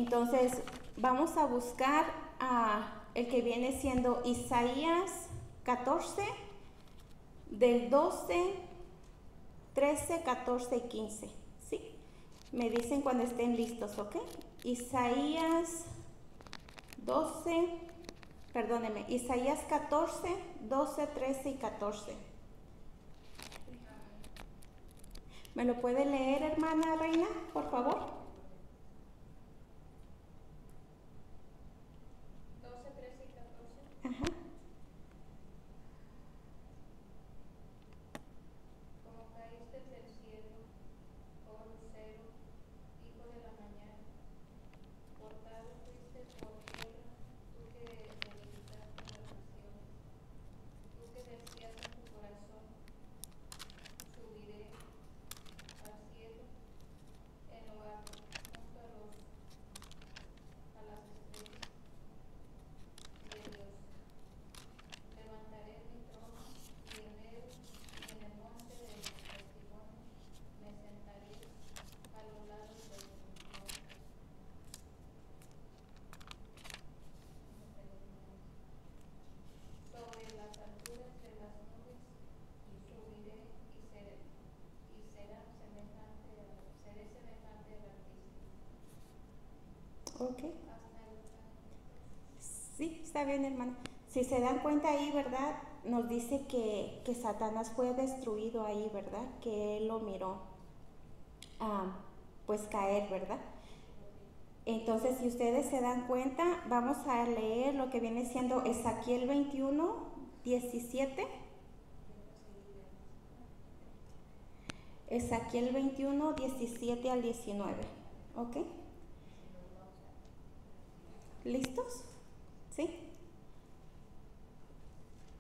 Entonces vamos a buscar el que viene siendo Isaías 14, del 12, 13, 14 y 15, ¿sí? Me dicen cuando estén listos, ¿ok? Isaías 14, 12, 13 y 14. ¿Me lo puede leer, hermana Reina, por favor? 12, 13 y 14. Ajá. Como caíste del cielo, oh lucero, hijo de la mañana, cortado fuiste por tierra, tú que debilitaste las naciones, tú que decías en tu corazón, subiré al cielo, en lo alto, junto a las estrellas de Dios. Levantaré mi trono y en él, y en el monte de mi testimonio, me sentaré a los lados de mi trono. Sobre las alturas de las nubes subiré seré semejante al Altísimo. Ok. Sí, está bien, hermano. Si se dan cuenta ahí, ¿verdad? Nos dice que Satanás fue destruido ahí, ¿verdad? Que él lo miró pues caer, ¿verdad? Entonces, si ustedes se dan cuenta, vamos a leer lo que viene siendo Ezequiel 21, 17. Ezequiel 21, 17 al 19. ¿Ok? ¿Listos? ¿Sí?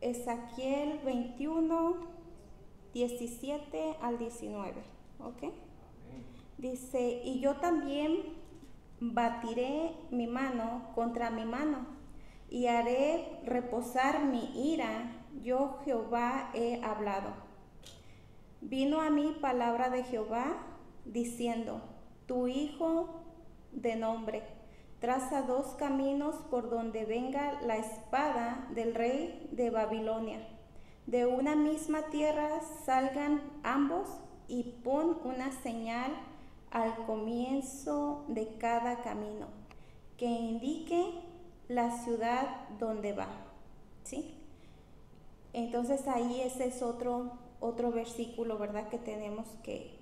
Ezequiel 21, 17 al 19. ¿Ok? Dice, y yo también batiré mi mano contra mi mano y haré reposar mi ira. Yo Jehová he hablado. Vino a mí palabra de Jehová diciendo, tu hijo de nombre, traza 2 caminos por donde venga la espada del rey de Babilonia. De una misma tierra salgan ambos y pon una señal al comienzo de cada camino que indique la ciudad donde va. ¿Sí? Entonces ahí ese es otro versículo, ¿verdad? Que tenemos que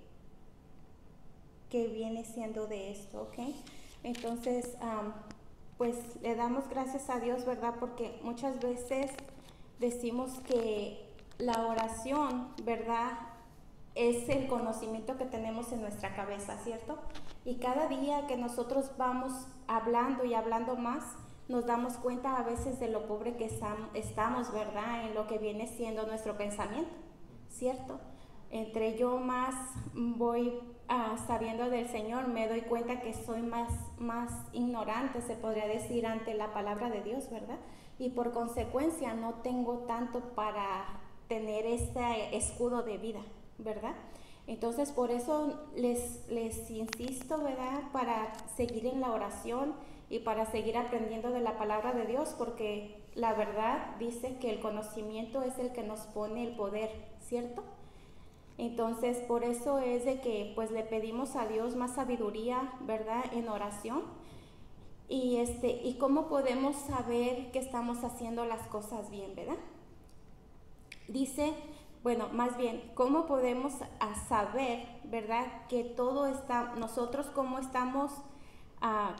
viene siendo de esto, ¿ok? Entonces, pues le damos gracias a Dios, ¿verdad? Porque muchas veces decimos que la oración, ¿verdad? Es el conocimiento que tenemos en nuestra cabeza, ¿cierto? Y cada día que nosotros vamos hablando y hablando más, nos damos cuenta a veces de lo pobre que estamos, ¿verdad? En lo que viene siendo nuestro pensamiento, ¿cierto? Entre yo más voy sabiendo del Señor, me doy cuenta que soy más ignorante, se podría decir, ante la palabra de Dios, ¿verdad? Y por consecuencia no tengo tanto para tener este escudo de vida, ¿verdad? Entonces por eso les insisto, ¿verdad? Para seguir en la oración y para seguir aprendiendo de la palabra de Dios, porque la verdad dice que el conocimiento es el que nos pone el poder, ¿cierto? Entonces por eso es de que pues le pedimos a Dios más sabiduría, ¿verdad? En oración. Y cómo podemos saber que estamos haciendo las cosas bien, ¿verdad? Dice, bueno, más bien, ¿cómo podemos saber, verdad, que todo está, nosotros cómo estamos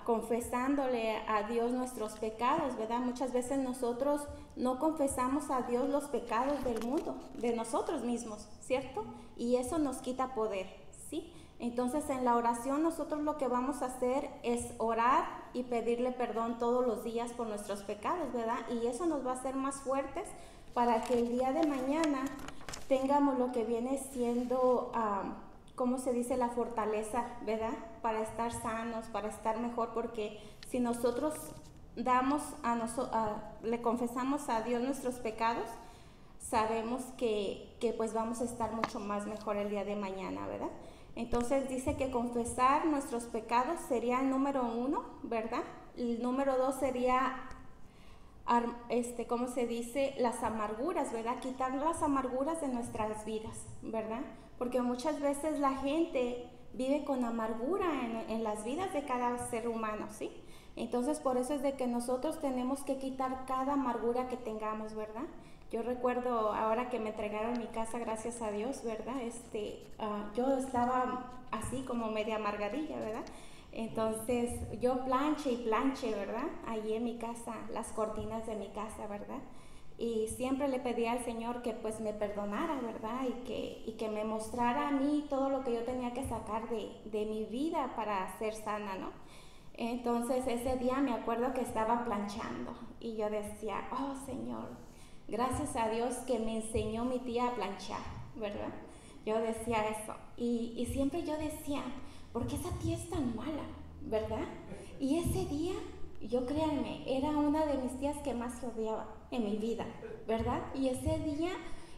confesándole a Dios nuestros pecados, ¿verdad? Muchas veces nosotros no confesamos a Dios los pecados del mundo, de nosotros mismos, ¿cierto? Y eso nos quita poder, ¿sí? Entonces en la oración nosotros lo que vamos a hacer es orar y pedirle perdón todos los días por nuestros pecados, ¿verdad? Y eso nos va a hacer más fuertes para que el día de mañana tengamos lo que viene siendo, ¿cómo se dice? La fortaleza, ¿verdad? Para estar sanos, para estar mejor, porque si nosotros le confesamos a Dios nuestros pecados, sabemos que pues vamos a estar mucho más mejor el día de mañana, ¿verdad? Entonces dice que confesar nuestros pecados sería el número 1, ¿verdad? El número 2 sería, ¿cómo se dice? Las amarguras, ¿verdad? Quitar las amarguras de nuestras vidas, ¿verdad? Porque muchas veces la gente vive con amargura en las vidas de cada ser humano, ¿sí? Entonces por eso es de que nosotros tenemos que quitar cada amargura que tengamos, ¿verdad? Yo recuerdo ahora que me entregaron mi casa, gracias a Dios, ¿verdad? Yo estaba así como media amargadilla, ¿verdad? Entonces yo planche y planche, ¿verdad? Allí en mi casa, las cortinas de mi casa, ¿verdad? Y siempre le pedía al Señor que pues me perdonara, ¿verdad? Y que me mostrara a mí todo lo que yo tenía que sacar de mi vida para ser sana, ¿no? Entonces ese día me acuerdo que estaba planchando y yo decía, oh Señor, gracias a Dios que me enseñó mi tía a planchar, ¿verdad? Yo decía eso y siempre yo decía, ¿por qué esa tía es tan mala? ¿Verdad? Y ese día, yo créanme, era una de mis tías que más odiaba en mi vida, ¿verdad? Y ese día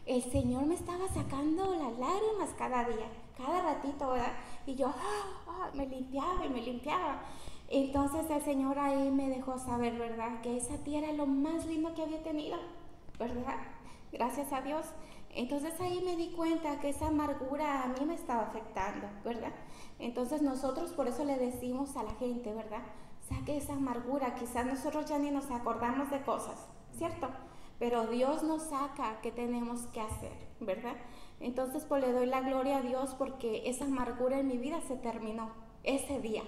el Señor me estaba sacando las lágrimas cada día, cada ratito, ¿verdad? Y yo me limpiaba y me limpiaba. Entonces el Señor ahí me dejó saber, ¿verdad? Que esa tía era lo más lindo que había tenido, ¿verdad? Gracias a Dios. Entonces ahí me di cuenta que esa amargura a mí me estaba afectando, ¿verdad? Entonces nosotros por eso le decimos a la gente, ¿verdad? Saque esa amargura, quizás nosotros ya ni nos acordamos de cosas, ¿cierto? Pero Dios nos saca qué tenemos que hacer, ¿verdad? Entonces pues le doy la gloria a Dios porque esa amargura en mi vida se terminó ese día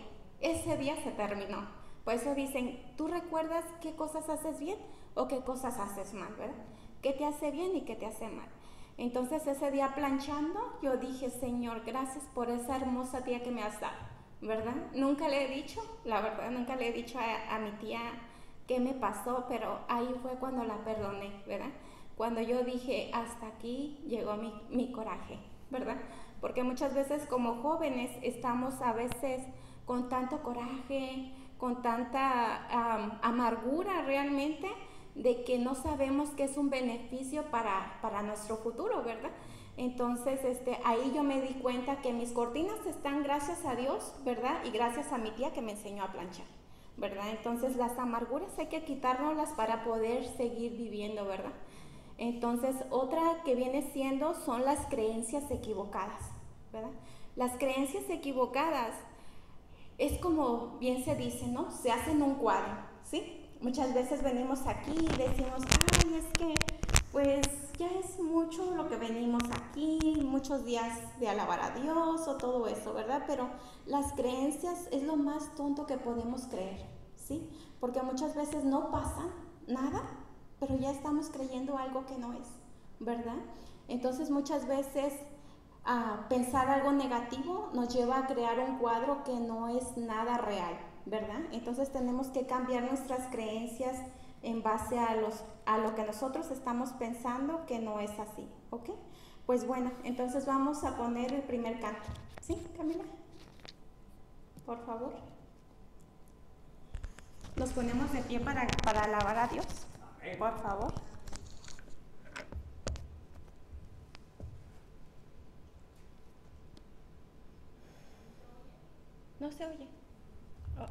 se terminó. Por eso dicen, ¿tú recuerdas qué cosas haces bien o qué cosas haces mal, verdad? ¿Qué te hace bien y qué te hace mal? Entonces ese día planchando, yo dije, Señor, gracias por esa hermosa tía que me has dado, ¿verdad? Nunca le he dicho, la verdad, nunca le he dicho a mi tía qué me pasó, pero ahí fue cuando la perdoné, ¿verdad? Cuando yo dije, hasta aquí llegó mi coraje, ¿verdad? Porque muchas veces como jóvenes estamos a veces con tanto coraje, con tanta amargura realmente, de que no sabemos que es un beneficio para nuestro futuro, ¿verdad? Entonces, ahí yo me di cuenta que mis cortinas están gracias a Dios, ¿verdad? Y gracias a mi tía que me enseñó a planchar, ¿verdad? Entonces, las amarguras hay que quitárnoslas para poder seguir viviendo, ¿verdad? Entonces, otra que viene siendo son las creencias equivocadas, ¿verdad? Las creencias equivocadas es como bien se dice, ¿no? Se hacen un cuadro, ¿sí? Muchas veces venimos aquí y decimos, ay, es que pues ya es mucho lo que venimos aquí, muchos días de alabar a Dios o todo eso, ¿verdad? Pero las creencias es lo más tonto que podemos creer, ¿sí? Porque muchas veces no pasa nada, pero ya estamos creyendo algo que no es, ¿verdad? Entonces muchas veces a pensar algo negativo nos lleva a crear un cuadro que no es nada real, ¿verdad? Entonces tenemos que cambiar nuestras creencias en base a lo que nosotros estamos pensando que no es así, ¿ok? Pues bueno, entonces vamos a poner el primer canto. ¿Sí, Camila? Por favor. Nos ponemos de pie para alabar a Dios, por favor. No se oye. Oh, oh.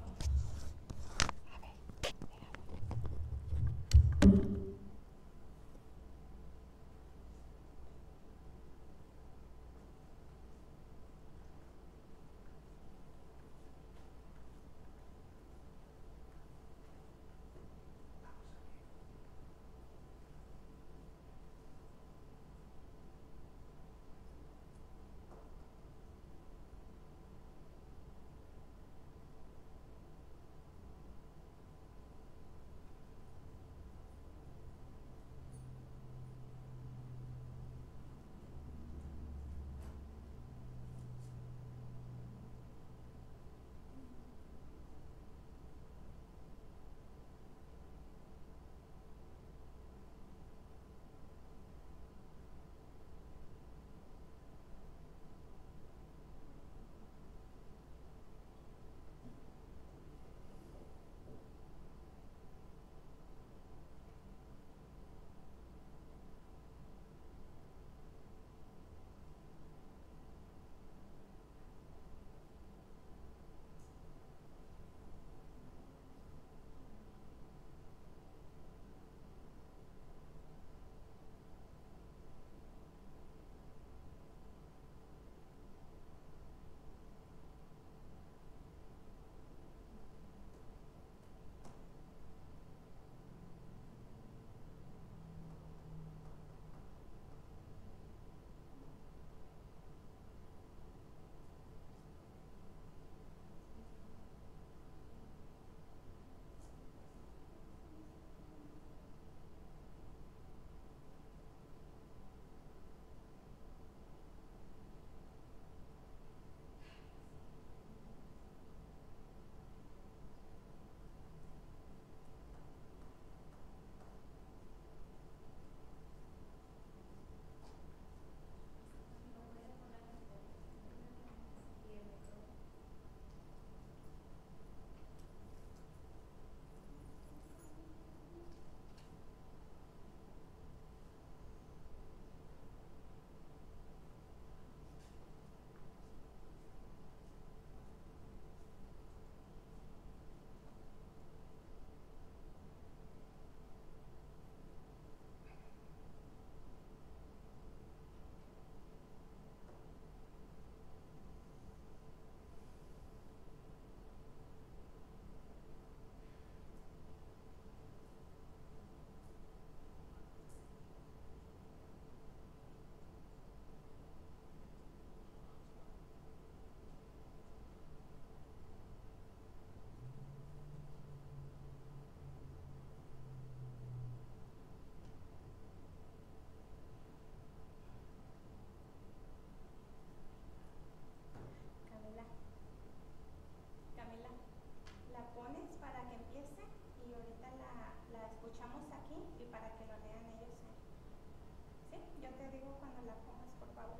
aquí y para que lo lean ellos. ¿Sí? Yo te digo cuando la pongas, por favor.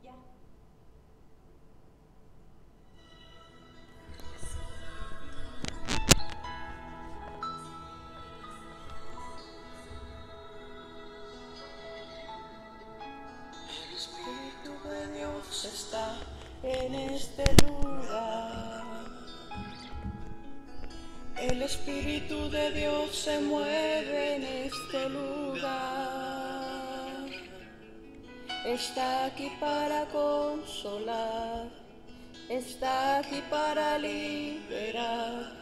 Ya. El Espíritu de Dios está en este lugar. El Espíritu de Dios se mueve en este lugar. Está aquí para consolar, está aquí para liberar,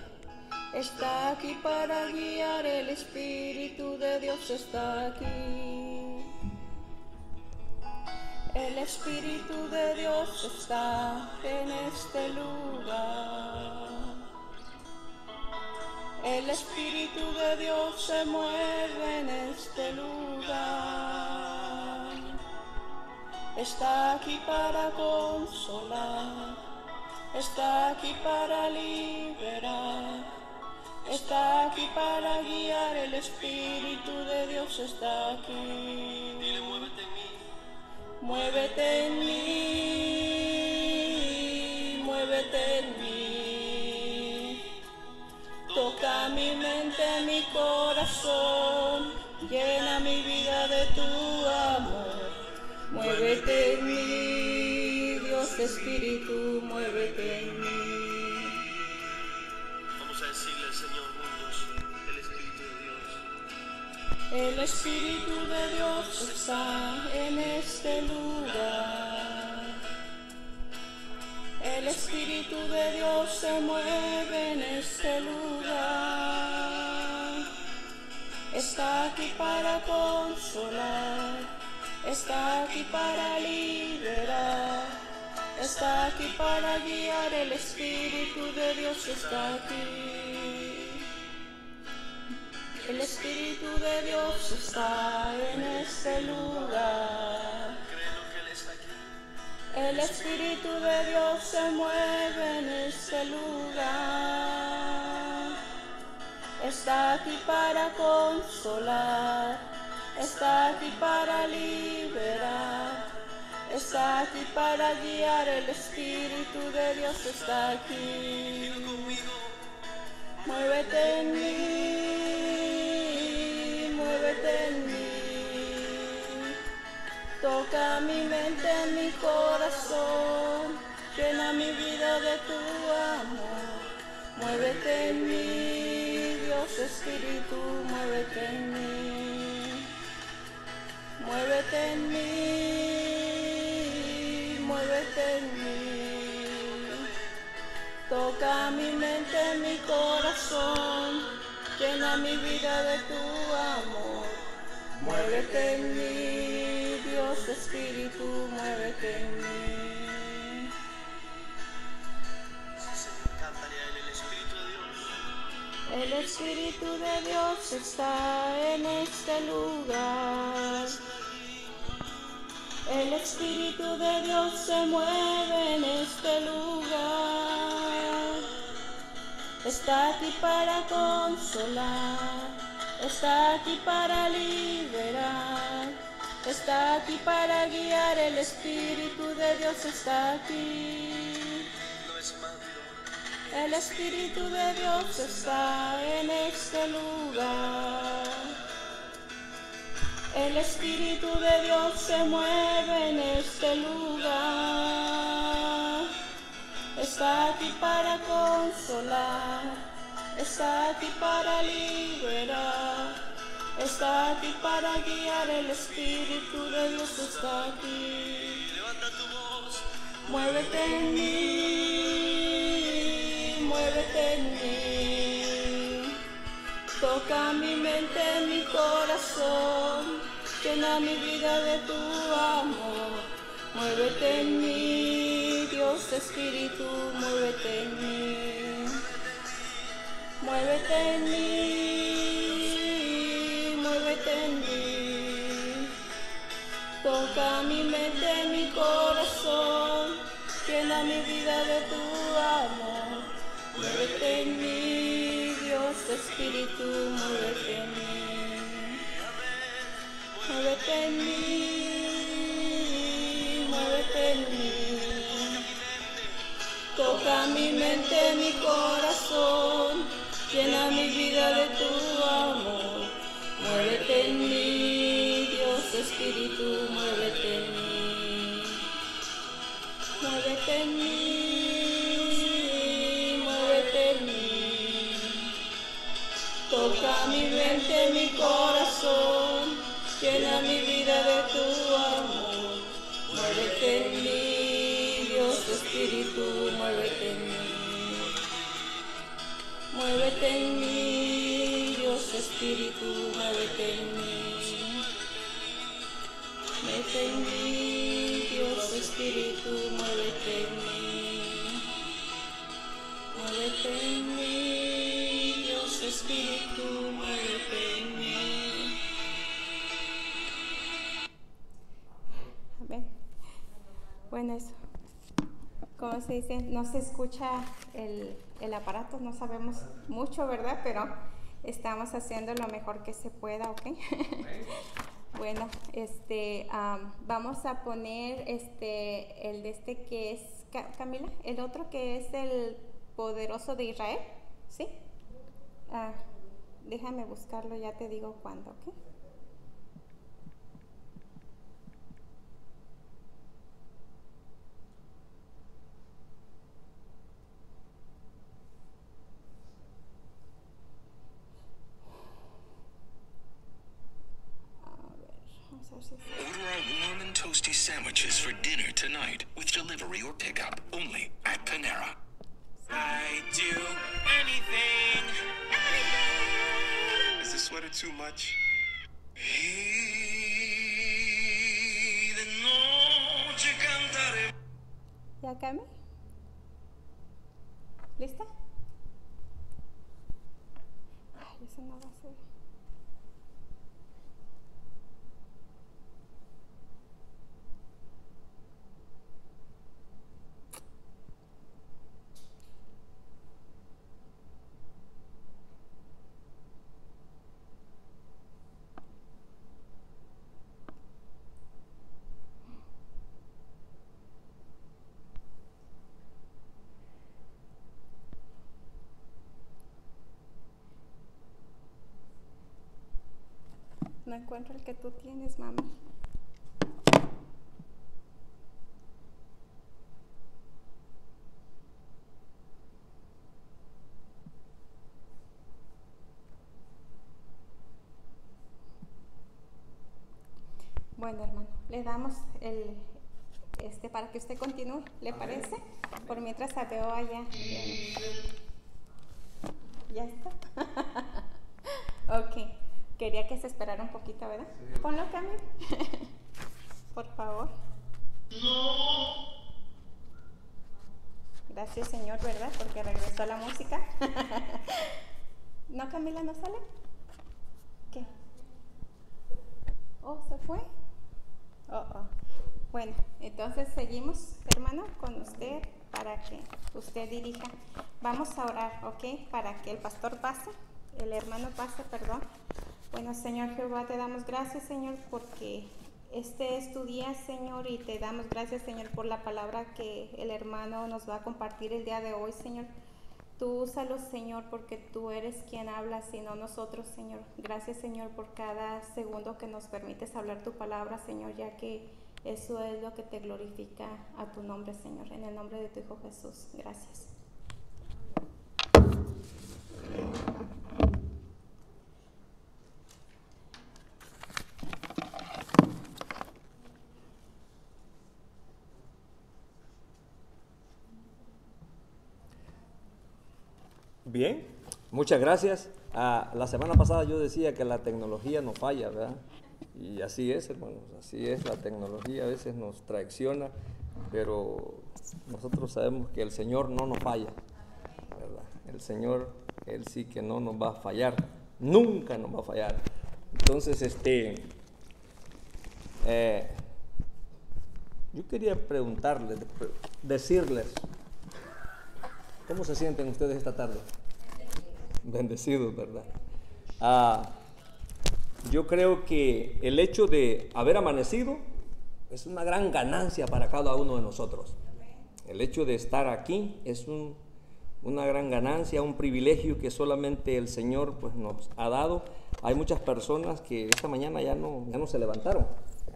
está aquí para guiar. El Espíritu de Dios está aquí. El Espíritu de Dios está en este lugar. El Espíritu de Dios se mueve en este lugar. Está aquí para consolar, está aquí para liberar, está aquí para guiar. El Espíritu de Dios está aquí. Dile, muévete en mí. Muévete en mí, muévete en mí. Toca mi mente, mi corazón, llena mi vida de tu amor. Muévete en mí, Dios Espíritu, muévete en mí. Vamos a decirle al Señor juntos, el Espíritu de Dios. El Espíritu de Dios está en este lugar. El Espíritu de Dios se mueve en este lugar. Está aquí para consolar, está aquí para liberar, está aquí para guiar. El Espíritu de Dios está aquí. El Espíritu de Dios está en este lugar. El Espíritu de Dios se mueve en este lugar. Está aquí para consolar, está aquí para liberar, está aquí para guiar. El Espíritu de Dios está aquí. Muévete en mí, muévete en mí. Toca mi mente, mi corazón, llena mi vida de tu amor. Muévete en mí, Dios Espíritu, muévete en mí. Muévete en mí, muévete en mí. Toca mi mente, mi corazón, llena mi vida de tu amor. Muévete en mí, Dios Espíritu, muévete en mí. El Espíritu de Dios está en este lugar. El Espíritu de Dios se mueve en este lugar. Está aquí para consolar, está aquí para liberar, está aquí para guiar. El Espíritu de Dios está aquí. El Espíritu de Dios está en este lugar. El Espíritu de Dios se mueve en este lugar. Está aquí para consolar, está aquí para liberar, está aquí para guiar. El Espíritu de Dios está aquí. Levanta tu voz. Muévete en mí, muévete en mí. Toca mi mente, mi corazón, llena mi vida de tu amor. Muévete en mí, Dios Espíritu, muévete en mí. Muévete en mí, muévete en mí. Toca mi mente, mi corazón, llena mi vida de tu amor. Muévete en mí, Dios Espíritu. muévete en mí, muévete en mí. Toca mi mente, mi corazón, llena mi vida de tu amor. Muévete en mí, Dios Espíritu, muévete en mí. Muévete en mí, muévete en mí. Toca mi mente, mi corazón, llena mi vida de tu amor. Muévete en mí, Dios Espíritu, muévete en mí. Muévete en mí, Dios Espíritu, muévete en mí. Muévete en mí, Dios Espíritu, muévete en mí. Muévete en mí, Dios Espíritu, muévete en mí. Amén. Bueno, eso. ¿Cómo se dice? No se escucha el aparato, no sabemos mucho, ¿verdad? Pero estamos haciendo lo mejor que se pueda, ¿ok? Bueno, vamos a poner el de que es, Camila, el otro que es el poderoso de Israel, ¿sí? Déjame buscarlo, ya te digo cuándo, ¿ok? Order our warm and toasty sandwiches for dinner tonight with delivery or pickup only at Panera. I do anything. Is the sweater too much? Y de noche cantaré. ¿Ya, Cami? ¿Lista? Ay, eso no va a ser. No encuentro el que tú tienes, mami. Bueno, hermano, le damos para que usted continúe, ¿le parece? Por mientras la veo allá. ¿Ya está? Ok. Quería que se esperara un poquito, ¿verdad? Sí. Ponlo, Cami. Por favor. Gracias, Señor, ¿verdad? Porque regresó la música. ¿No, Camila, no sale? ¿Qué? Oh, ¿se fue? Bueno, entonces seguimos, hermano, con usted para que usted dirija. Vamos a orar, ¿ok? Para que el pastor pase, el hermano pase, perdón. Bueno, Señor Jehová, te damos gracias, Señor, porque este es tu día, Señor, y te damos gracias, Señor, por la palabra que el hermano nos va a compartir el día de hoy, Señor. Tú úsalo, Señor, porque tú eres quien habla, y no nosotros, Señor. Gracias, Señor, por cada segundo que nos permites hablar tu palabra, Señor, ya que eso es lo que te glorifica a tu nombre, Señor. En el nombre de tu Hijo Jesús. Gracias. Bien, muchas gracias. La semana pasada yo decía que la tecnología no falla, ¿verdad? Y así es, hermanos, así es, la tecnología a veces nos traiciona, pero nosotros sabemos que el Señor no nos falla, ¿verdad? El Señor, Él sí que no nos va a fallar, nunca nos va a fallar. Entonces, yo quería preguntarles, decirles, ¿cómo se sienten ustedes esta tarde? Bendecidos, ¿verdad? yo creo que el hecho de haber amanecido es una gran ganancia para cada uno de nosotros. El hecho de estar aquí es una gran ganancia, un privilegio que solamente el Señor pues, nos ha dado. Hay muchas personas que esta mañana ya no se levantaron.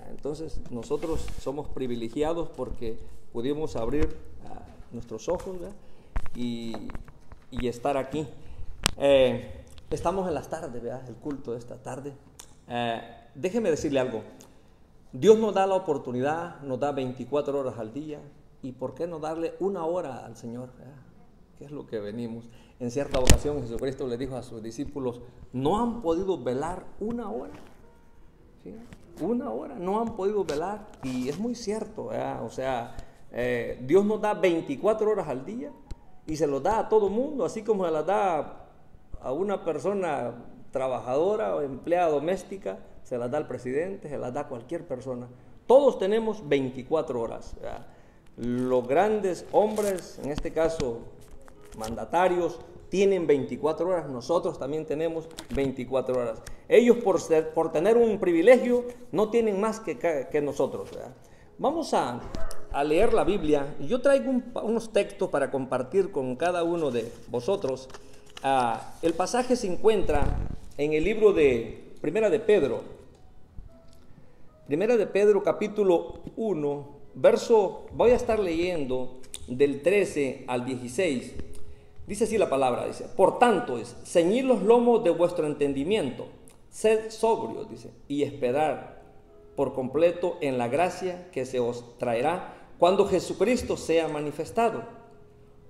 Entonces nosotros somos privilegiados porque pudimos abrir nuestros ojos, ¿verdad? Y estar aquí. Estamos en las tardes, ¿verdad? El culto de esta tarde. Déjeme decirle algo. Dios nos da la oportunidad, nos da 24 horas al día. ¿Y por qué no darle una hora al Señor? ¿Qué es lo que venimos? En cierta ocasión Jesucristo le dijo a sus discípulos, ¿no han podido velar una hora? ¿Sí? Una hora, no han podido velar. Y es muy cierto, ¿verdad? O sea, Dios nos da 24 horas al día y se los da a todo mundo, así como se las da a una persona trabajadora o empleada doméstica, se las da al presidente, se las da a cualquier persona. Todos tenemos 24 horas, ¿verdad? Los grandes hombres, en este caso mandatarios, tienen 24 horas, nosotros también tenemos 24 horas. Ellos por tener un privilegio no tienen más que nosotros, ¿verdad? Vamos a leer la Biblia. Yo traigo unos textos para compartir con cada uno de vosotros. El pasaje se encuentra en el libro de Primera de Pedro. Primera de Pedro capítulo 1, voy a estar leyendo del 13 al 16. Dice así la palabra, dice, por tanto, ceñid los lomos de vuestro entendimiento, sed sobrios, dice, y esperar por completo en la gracia que se os traerá cuando Jesucristo sea manifestado.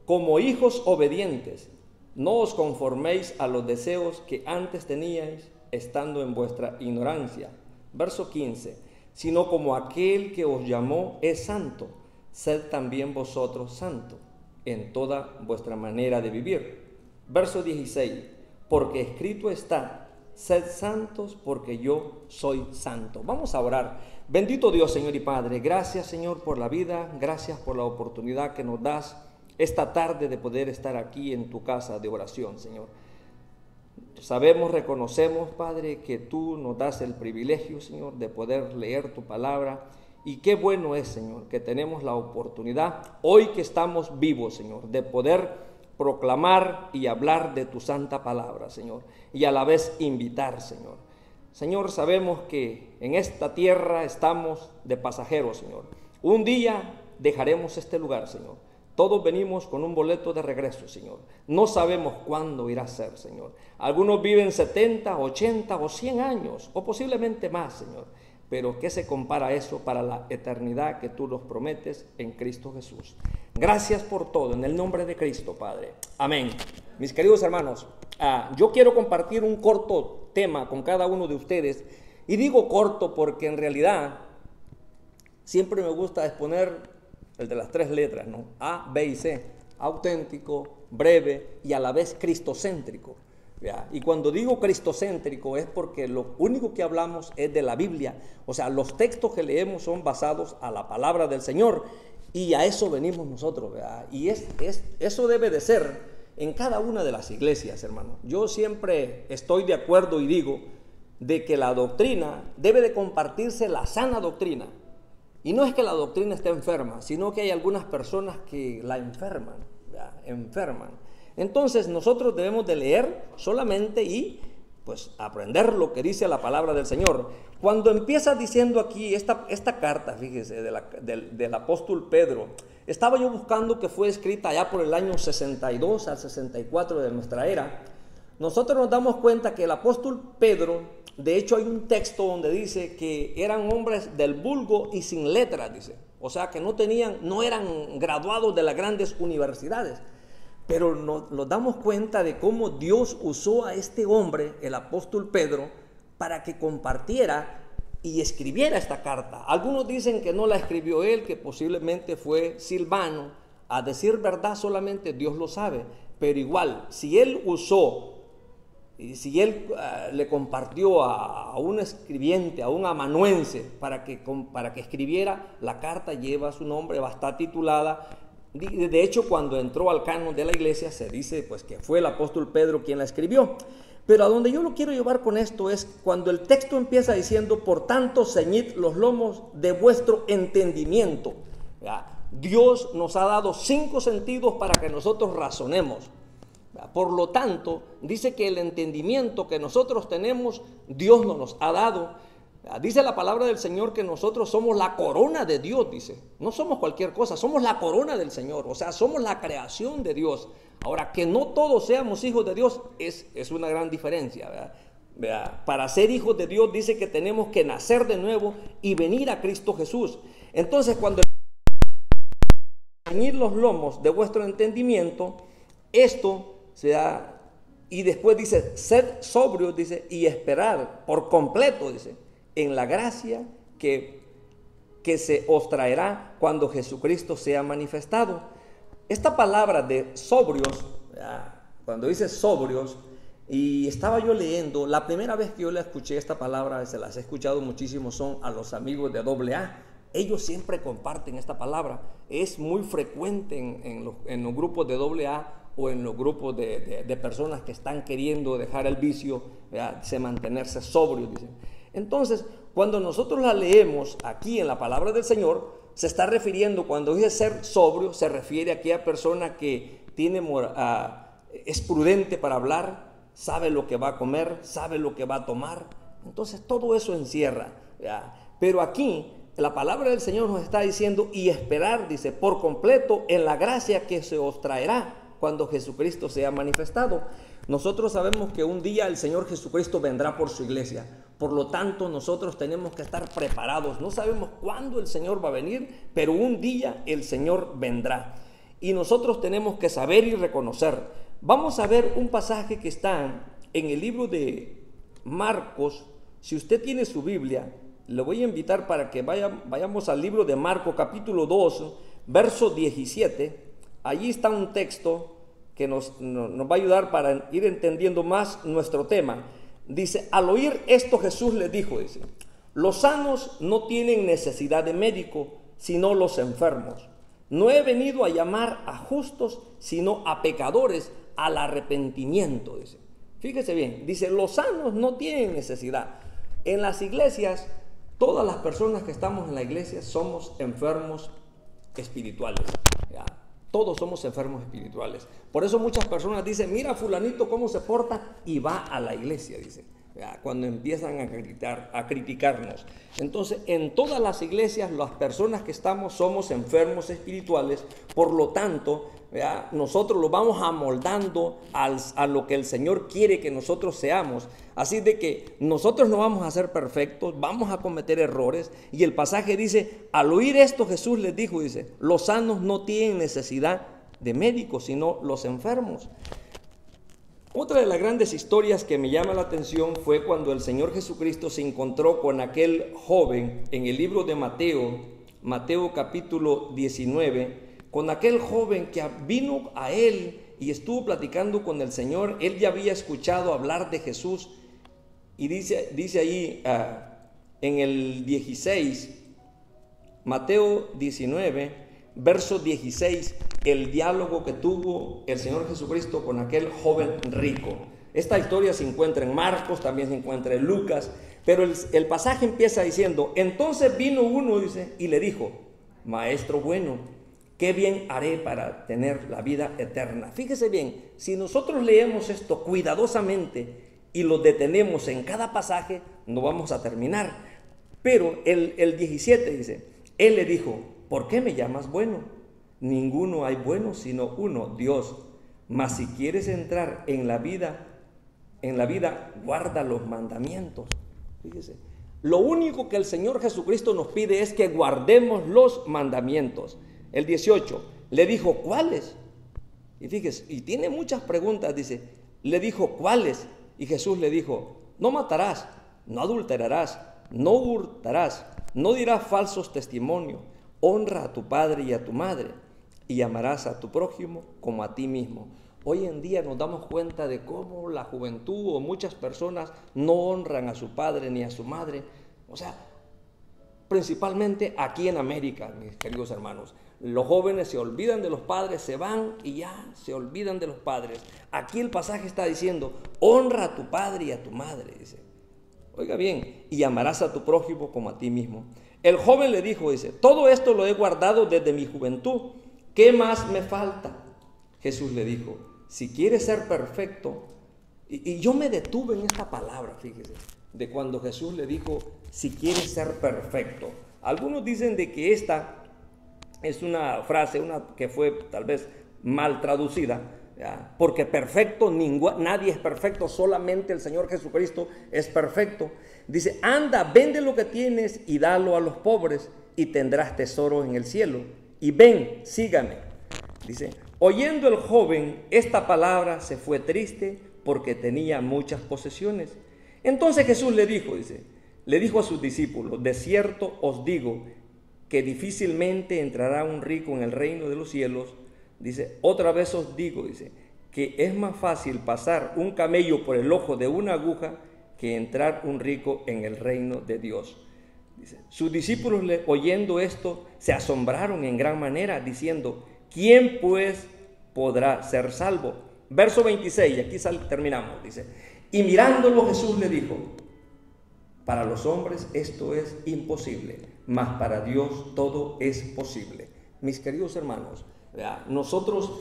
Como hijos obedientes, no os conforméis a los deseos que antes teníais estando en vuestra ignorancia. Verso 15, sino como aquel que os llamó es santo, sed también vosotros santos en toda vuestra manera de vivir. Verso 16, porque escrito está, sed santos porque yo soy santo. Vamos a orar. Bendito Dios, Señor y Padre, gracias, Señor, por la vida, gracias por la oportunidad que nos das esta tarde de poder estar aquí en tu casa de oración, Señor. Sabemos, reconocemos, Padre, que tú nos das el privilegio, Señor, de poder leer tu palabra. Y qué bueno es, Señor, que tenemos la oportunidad, hoy que estamos vivos, Señor, de poder proclamar y hablar de tu santa palabra, Señor, y a la vez invitar, Señor. Señor, sabemos que en esta tierra estamos de pasajeros, Señor. Un día dejaremos este lugar, Señor. Todos venimos con un boleto de regreso, Señor. No sabemos cuándo irá a ser, Señor. Algunos viven 70, 80 o 100 años, o posiblemente más, Señor. Pero ¿qué se compara eso para la eternidad que tú nos prometes en Cristo Jesús? Gracias por todo, en el nombre de Cristo, Padre. Amén. Mis queridos hermanos, yo quiero compartir un corto tema con cada uno de ustedes. Y digo corto porque en realidad siempre me gusta exponer el de las 3 letras, ¿no? A, B y C. Auténtico, breve y a la vez cristocéntrico. ¿Ya? Y cuando digo cristocéntrico es porque lo único que hablamos es de la Biblia. O sea, los textos que leemos son basados a la palabra del Señor y a eso venimos nosotros, ¿verdad? Y eso debe de ser en cada una de las iglesias, hermano. Yo siempre estoy de acuerdo y digo de que la doctrina debe de compartirse, la sana doctrina. Y no es que la doctrina esté enferma, sino que hay algunas personas que la enferman, ¿verdad? Enferman. Entonces nosotros debemos de leer solamente y pues aprender lo que dice la palabra del Señor. Cuando empieza diciendo aquí esta carta, fíjese, del apóstol Pedro, estaba yo buscando que fue escrita allá por el año 62 al 64 de nuestra era. Nosotros nos damos cuenta que el apóstol Pedro, de hecho hay un texto donde dice que eran hombres del vulgo y sin letras, dice. O sea que no eran graduados de las grandes universidades. Pero nos damos cuenta de cómo Dios usó a este hombre, el apóstol Pedro, para que compartiera y escribiera esta carta. Algunos dicen que no la escribió él, que posiblemente fue Silvano. A decir verdad, solamente Dios lo sabe. Pero igual, si él usó y si él le compartió a un escribiente, a un amanuense, para que escribiera, la carta lleva su nombre, va a estar titulada De hecho, cuando entró al canon de la iglesia, se dice pues que fue el apóstol Pedro quien la escribió. Pero a donde yo lo quiero llevar con esto es cuando el texto empieza diciendo, por tanto, ceñid los lomos de vuestro entendimiento. Dios nos ha dado 5 sentidos para que nosotros razonemos. Por lo tanto, dice que el entendimiento que nosotros tenemos, Dios nos ha dado. Dice la palabra del Señor que nosotros somos la corona de Dios, dice. No somos cualquier cosa, somos la corona del Señor. O sea, somos la creación de Dios. Ahora, que no todos seamos hijos de Dios es una gran diferencia, ¿verdad? Para ser hijos de Dios dice que tenemos que nacer de nuevo y venir a Cristo Jesús. Entonces, cuando ceñid los lomos de vuestro entendimiento, esto se da, y después dice, sed sobrios, dice, y esperar por completo, dice, en la gracia que se os traerá cuando Jesucristo sea manifestado. Esta palabra de sobrios, cuando dice sobrios, y estaba yo leyendo, la primera vez que yo le escuché esta palabra, se las he escuchado muchísimo, son a los amigos de AA. Ellos siempre comparten esta palabra. Es muy frecuente en los grupos de AA o en los grupos de personas que están queriendo dejar el vicio, mantenerse sobrios, dicen. Entonces, cuando nosotros la leemos aquí en la palabra del Señor, se está refiriendo, cuando dice ser sobrio, se refiere a aquella persona que es prudente para hablar, sabe lo que va a comer, sabe lo que va a tomar. Entonces, todo eso encierra. Pero aquí, la palabra del Señor nos está diciendo, y esperar, dice, por completo en la gracia que se os traerá cuando Jesucristo sea manifestado. Nosotros sabemos que un día el Señor Jesucristo vendrá por su iglesia. Por lo tanto, nosotros tenemos que estar preparados. No sabemos cuándo el Señor va a venir, pero un día el Señor vendrá. Y nosotros tenemos que saber y reconocer. Vamos a ver un pasaje que está en el libro de Marcos. Si usted tiene su Biblia, le voy a invitar para que vayamos al libro de Marcos, capítulo 2, verso 17. Allí está un texto que nos va a ayudar para ir entendiendo más nuestro tema. Dice, al oír esto Jesús les dijo, dice, los sanos no tienen necesidad de médico, sino los enfermos. No he venido a llamar a justos, sino a pecadores al arrepentimiento, dice. Fíjese bien, dice, los sanos no tienen necesidad. En las iglesias, todas las personas que estamos en la iglesia somos enfermos espirituales, ¿ya? Todos somos enfermos espirituales. Por eso muchas personas dicen, mira fulanito cómo se porta, y va a la iglesia, dice, cuando empiezan a criticarnos. Entonces, en todas las iglesias, las personas que estamos somos enfermos espirituales. Por lo tanto, nosotros lo vamos amoldando a lo que el Señor quiere que nosotros seamos. Así de que nosotros no vamos a ser perfectos, vamos a cometer errores. Y el pasaje dice, al oír esto Jesús les dijo, dice, los sanos no tienen necesidad de médicos, sino los enfermos. Otra de las grandes historias que me llama la atención fue cuando el Señor Jesucristo se encontró con aquel joven en el libro de Mateo capítulo 19, con aquel joven que vino a él y estuvo platicando con el Señor. Él ya había escuchado hablar de Jesús, y dice ahí en el 16, Mateo 19, verso 16, el diálogo que tuvo el Señor Jesucristo con aquel joven rico. Esta historia se encuentra en Marcos, también se encuentra en Lucas, pero el pasaje empieza diciendo, entonces vino uno, dice, y le dijo, maestro bueno, qué bien haré para tener la vida eterna. Fíjese bien, si nosotros leemos esto cuidadosamente y lo detenemos en cada pasaje, no vamos a terminar. Pero el 17 dice, él le dijo, ¿por qué me llamas bueno? Ninguno hay bueno sino uno, Dios. Mas si quieres entrar en la vida, guarda los mandamientos. Fíjese, lo único que el Señor Jesucristo nos pide es que guardemos los mandamientos. El 18, le dijo, ¿cuáles? Y fíjese, y tiene muchas preguntas, dice, le dijo, ¿cuáles? Y Jesús le dijo, no matarás, no adulterarás, no hurtarás, no dirás falsos testimonios, honra a tu padre y a tu madre, y amarás a tu prójimo como a ti mismo. Hoy en día nos damos cuenta de cómo la juventud o muchas personas no honran a su padre ni a su madre. O sea, principalmente aquí en América, mis queridos hermanos, Los jóvenes se olvidan de los padres, se van y ya se olvidan de los padres. Aquí el pasaje está diciendo, honra a tu padre y a tu madre, dice. Oiga bien, y amarás a tu prójimo como a ti mismo. El joven le dijo, dice, todo esto lo he guardado desde mi juventud. ¿Qué más me falta? Jesús le dijo, si quieres ser perfecto, y yo me detuve en esta palabra, fíjese, de cuando Jesús le dijo, si quieres ser perfecto. Algunos dicen de que esta es una frase que fue tal vez mal traducida, ¿ya? Porque perfecto, nadie es perfecto, solamente el Señor Jesucristo es perfecto. Dice, anda, vende lo que tienes y dalo a los pobres y tendrás tesoros en el cielo. Y ven, sígame. Dice, oyendo el joven esta palabra se fue triste porque tenía muchas posesiones. Entonces Jesús le dijo a sus discípulos, de cierto os digo que difícilmente entrará un rico en el reino de los cielos. Dice, otra vez os digo, dice, que es más fácil pasar un camello por el ojo de una aguja que entrar un rico en el reino de Dios. Dice, sus discípulos oyendo esto se asombraron en gran manera, diciendo, ¿quién pues podrá ser salvo? Verso 26, y aquí terminamos, dice, y mirándolo Jesús le dijo, para los hombres esto es imposible, mas para Dios todo es posible. Mis queridos hermanos, nosotros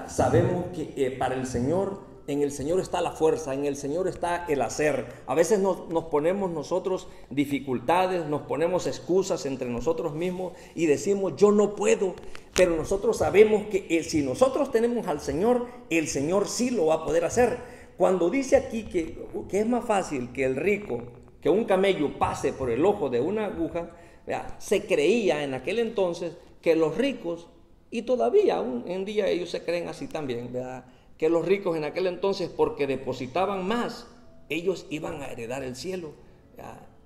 sabemos que para el Señor, en el Señor está la fuerza, en el Señor está el hacer. A veces nos ponemos nosotros dificultades, nos ponemos excusas entre nosotros mismos y decimos yo no puedo, pero nosotros sabemos que si nosotros tenemos al Señor, el Señor sí lo va a poder hacer. Cuando dice aquí que es más fácil que el rico, que un camello pase por el ojo de una aguja, se creía en aquel entonces que los ricos, y todavía aún en día ellos se creen así también, ¿verdad?, que los ricos en aquel entonces, porque depositaban más, ellos iban a heredar el cielo.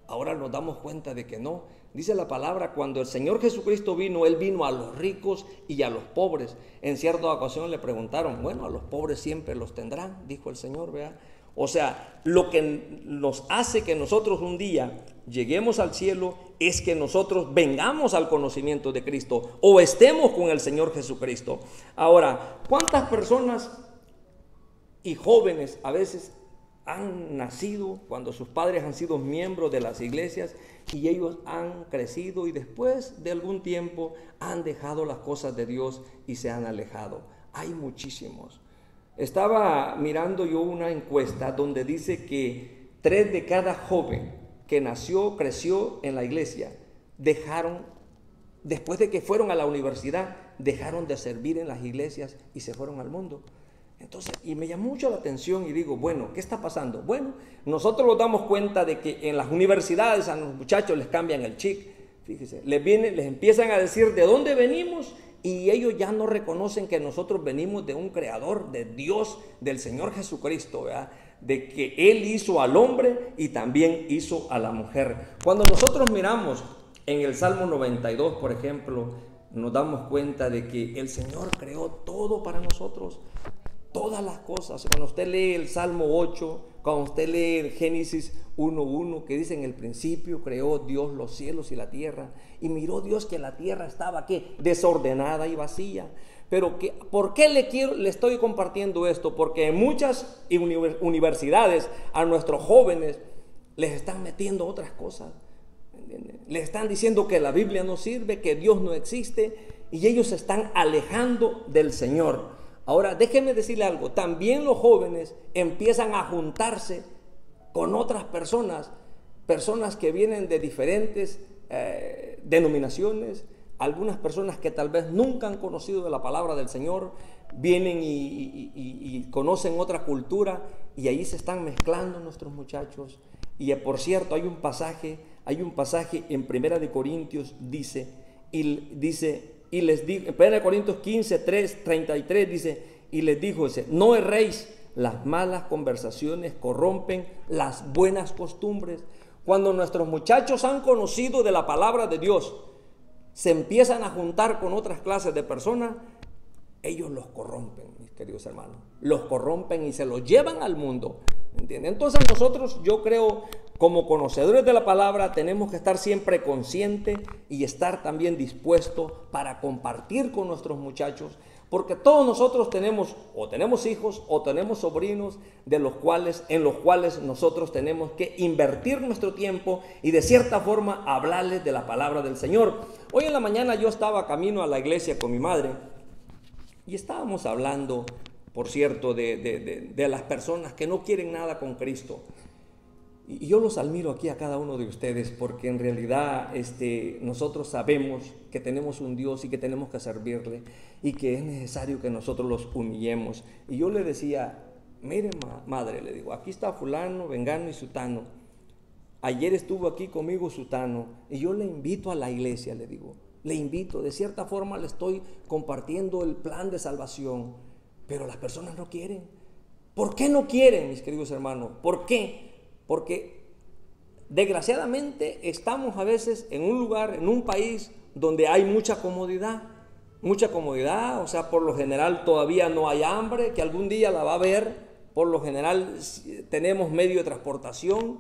Ahora nos damos cuenta de que no. Dice la palabra, cuando el Señor Jesucristo vino, Él vino a los ricos y a los pobres. En cierta ocasión le preguntaron, bueno, a los pobres siempre los tendrán, dijo el Señor, ¿verdad? O sea, lo que nos hace que nosotros un día lleguemos al cielo es que nosotros vengamos al conocimiento de Cristo o estemos con el Señor Jesucristo. Ahora, ¿cuántas personas y jóvenes a veces han nacido cuando sus padres han sido miembros de las iglesias y ellos han crecido y después de algún tiempo han dejado las cosas de Dios y se han alejado? Hay muchísimos. Estaba mirando yo una encuesta donde dice que 3 de cada joven que nació, creció en la iglesia, dejaron, después de que fueron a la universidad, dejaron de servir en las iglesias y se fueron al mundo. Entonces, y me llamó mucho la atención y digo, bueno, ¿qué está pasando? Bueno, nosotros nos damos cuenta de que en las universidades a los muchachos les cambian el chip, fíjese, les empiezan a decir de dónde venimos y ellos ya no reconocen que nosotros venimos de un creador, de Dios, del Señor Jesucristo, ¿verdad?, de que Él hizo al hombre y también hizo a la mujer. Cuando nosotros miramos en el Salmo 92, por ejemplo, nos damos cuenta de que el Señor creó todo para nosotros. Todas las cosas. Cuando usted lee el Salmo 8, cuando usted lee el Génesis 1:1, que dice en el principio creó Dios los cielos y la tierra, y miró Dios que la tierra estaba ¿qué? Desordenada y vacía. Pero ¿por qué le estoy compartiendo esto? Porque en muchas universidades a nuestros jóvenes les están metiendo otras cosas. Les están diciendo que la Biblia no sirve, que Dios no existe, y ellos se están alejando del Señor. Ahora, déjenme decirle algo, también los jóvenes empiezan a juntarse con otras personas que vienen de diferentes denominaciones, algunas personas que tal vez nunca han conocido de la palabra del Señor, vienen y conocen otra cultura y ahí se están mezclando nuestros muchachos. Y por cierto, hay un pasaje en 1 de Corintios, dice, y les digo, en 1 Corintios 15, 33 dice, y les dijo, no erréis, las malas conversaciones corrompen las buenas costumbres. Cuando nuestros muchachos han conocido de la palabra de Dios, se empiezan a juntar con otras clases de personas, ellos los corrompen, mis queridos hermanos, los corrompen y se los llevan al mundo. ¿Entiende? Entonces nosotros, yo creo, como conocedores de la palabra, tenemos que estar siempre conscientes y estar también dispuestos para compartir con nuestros muchachos, porque todos nosotros tenemos hijos o tenemos sobrinos en los cuales nosotros tenemos que invertir nuestro tiempo y de cierta forma hablarles de la palabra del Señor. Hoy en la mañana yo estaba camino a la iglesia con mi madre y estábamos hablando, por cierto, de las personas que no quieren nada con Cristo. Y yo los admiro aquí a cada uno de ustedes, porque en realidad nosotros sabemos que tenemos un Dios y que tenemos que servirle y que es necesario que nosotros los humillemos. Y yo le decía, mire madre, le digo, aquí está fulano, vengano y sutano. Ayer estuvo aquí conmigo sutano y yo le invito a la iglesia, le digo, le invito, de cierta forma le estoy compartiendo el plan de salvación, pero las personas no quieren. ¿Por qué no quieren, mis queridos hermanos? ¿Por qué? Porque desgraciadamente estamos a veces en un lugar, en un país donde hay mucha comodidad, o sea, por lo general todavía no hay hambre, que algún día la va a haber, por lo general tenemos medio de transportación,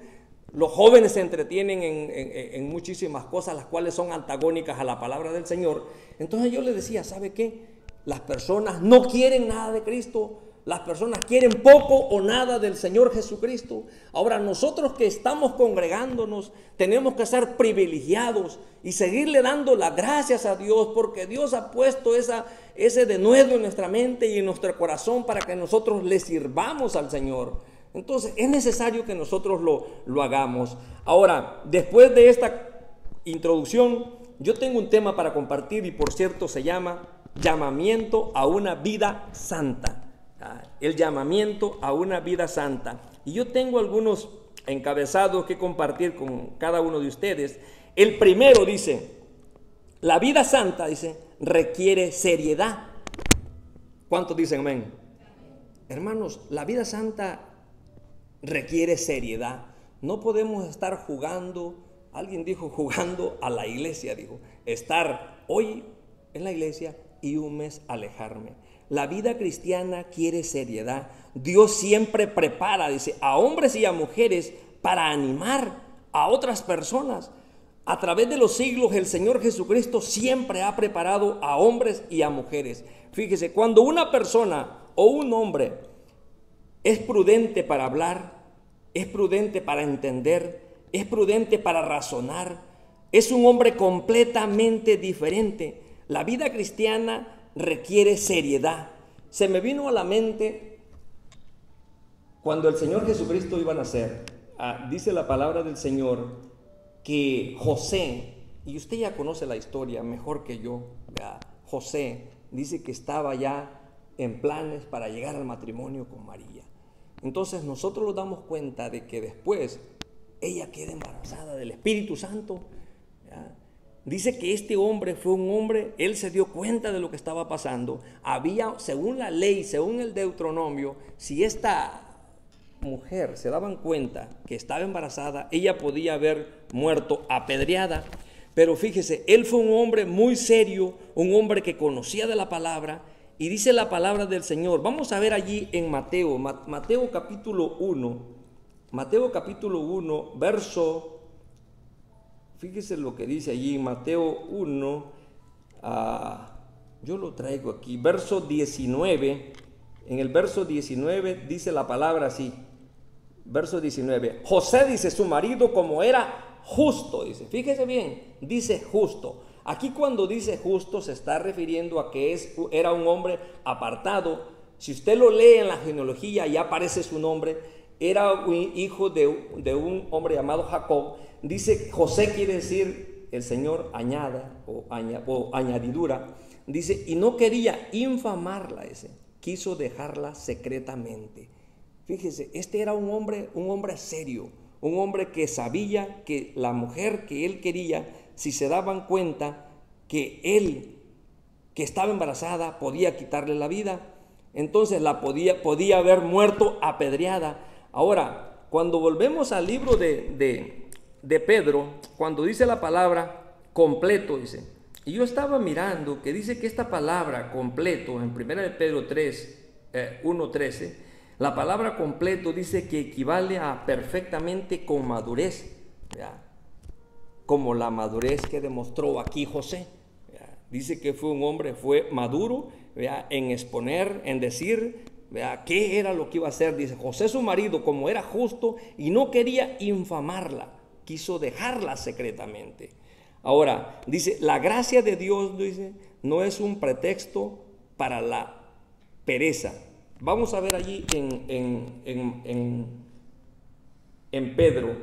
los jóvenes se entretienen en muchísimas cosas, las cuales son antagónicas a la palabra del Señor. Entonces yo les decía, ¿sabe qué? Las personas no quieren nada de Cristo. Las personas quieren poco o nada del Señor Jesucristo. Ahora nosotros que estamos congregándonos tenemos que ser privilegiados y seguirle dando las gracias a Dios, porque Dios ha puesto ese denuedo en nuestra mente y en nuestro corazón para que nosotros le sirvamos al Señor. Entonces es necesario que nosotros lo hagamos. Ahora, después de esta introducción, yo tengo un tema para compartir y por cierto se llama llamamiento a una vida santa. El llamamiento a una vida santa. Y yo tengo algunos encabezados que compartir con cada uno de ustedes. El primero dice, la vida santa, dice, requiere seriedad. ¿Cuántos dicen amén? Hermanos, la vida santa requiere seriedad. No podemos estar jugando, alguien dijo jugando a la iglesia, dijo, estar hoy en la iglesia y un mes alejarme. La vida cristiana quiere seriedad. Dios siempre prepara, dice, a hombres y a mujeres para animar a otras personas. A través de los siglos, el Señor Jesucristo siempre ha preparado a hombres y a mujeres. Fíjese, cuando una persona o un hombre es prudente para hablar, es prudente para entender, es prudente para razonar, es un hombre completamente diferente. La vida cristiana requiere seriedad. Se me vino a la mente cuando el Señor Jesucristo iba a nacer. Dice la palabra del Señor que José, y usted ya conoce la historia mejor que yo, ¿verdad? José dice que estaba ya en planes para llegar al matrimonio con María. Entonces nosotros nos damos cuenta de que después ella queda embarazada del Espíritu Santo, ¿verdad? Dice que este hombre fue un hombre, él se dio cuenta de lo que estaba pasando. Había, según la ley, según el Deuteronomio, si esta mujer se daban cuenta que estaba embarazada, ella podía haber muerto apedreada. Pero fíjese, él fue un hombre muy serio, un hombre que conocía de la palabra, y dice la palabra del Señor. Vamos a ver allí en Mateo capítulo 1, verso... Fíjese lo que dice allí, Mateo 1, yo lo traigo aquí, verso 19, en el verso 19 dice la palabra así, verso 19, José, dice, su marido como era justo, dice, fíjese bien, dice justo. Aquí cuando dice justo se está refiriendo a que era un hombre apartado. Si usted lo lee en la genealogía, ya aparece su nombre, era un hijo de un hombre llamado Jacob. Dice, José quiere decir el Señor añada o añadidura. Dice, y no quería infamarla, quiso dejarla secretamente. Fíjese, este era un hombre serio, un hombre que sabía que la mujer que él quería, si se daban cuenta que él, que estaba embarazada, podía quitarle la vida, entonces la podía haber muerto apedreada. Ahora, cuando volvemos al libro de Pedro, cuando dice la palabra completo, dice, y yo estaba mirando que dice que esta palabra completo en 1 de Pedro 3, 1:13, La palabra completo dice que equivale a perfectamente con madurez, ¿verdad? Como la madurez que demostró aquí José, ¿verdad? Dice que fue un hombre, fue maduro, ¿verdad? En exponer, en decir, ¿verdad? ¿Qué era lo que iba a hacer? Dice, José su marido, como era justo y no quería infamarla, quiso dejarla secretamente. Ahora, dice, la gracia de Dios, dice, no es un pretexto para la pereza. Vamos a ver allí en Pedro,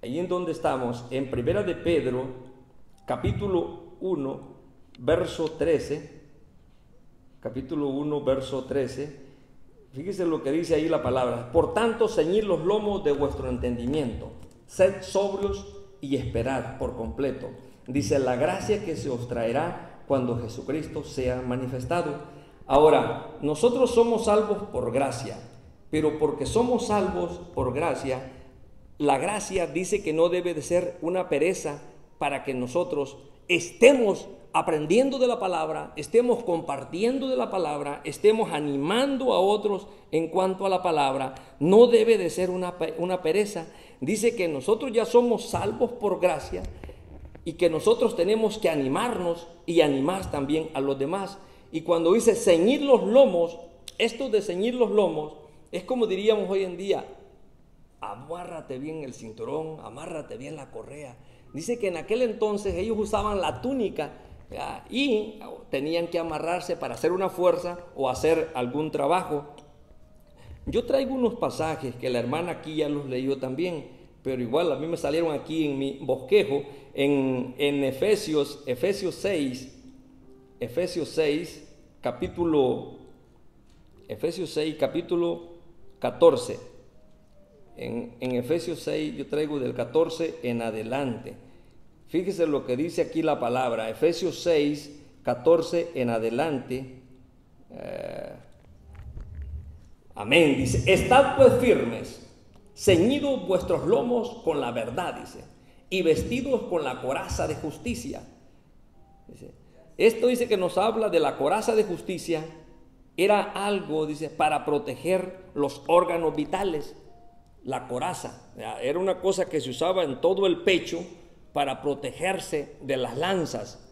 allí en donde estamos, en Primera de Pedro, capítulo 1, verso 13, capítulo 1, verso 13, fíjese lo que dice ahí la palabra. Por tanto, ceñid los lomos de vuestro entendimiento, sed sobrios y esperad por completo. Dice, la gracia que se os traerá cuando Jesucristo sea manifestado. Ahora, nosotros somos salvos por gracia, pero porque somos salvos por gracia, la gracia dice que no debe de ser una pereza para que nosotros estemos aprendiendo de la palabra, estemos compartiendo de la palabra, estemos animando a otros en cuanto a la palabra. No debe de ser una pereza. Dice que nosotros ya somos salvos por gracia y que nosotros tenemos que animarnos y animar también a los demás. Y cuando dice ceñir los lomos, esto de ceñir los lomos es como diríamos hoy en día, amárrate bien el cinturón, amárrate bien la correa. Dice que en aquel entonces ellos usaban la túnica, ¿ya? Y tenían que amarrarse para hacer una fuerza o hacer algún trabajo. Yo traigo unos pasajes que la hermana aquí ya los leyó también, pero igual a mí me salieron aquí en mi bosquejo, en Efesios 6, capítulo 14. En Efesios 6 yo traigo del 14 en adelante. Fíjese lo que dice aquí la palabra, Efesios 6, 14 en adelante. Amén, dice, estad pues firmes, ceñidos vuestros lomos con la verdad, dice, y vestidos con la coraza de justicia. Dice, esto dice que nos habla de la coraza de justicia, era algo, dice, para proteger los órganos vitales. La coraza era una cosa que se usaba en todo el pecho para protegerse de las lanzas.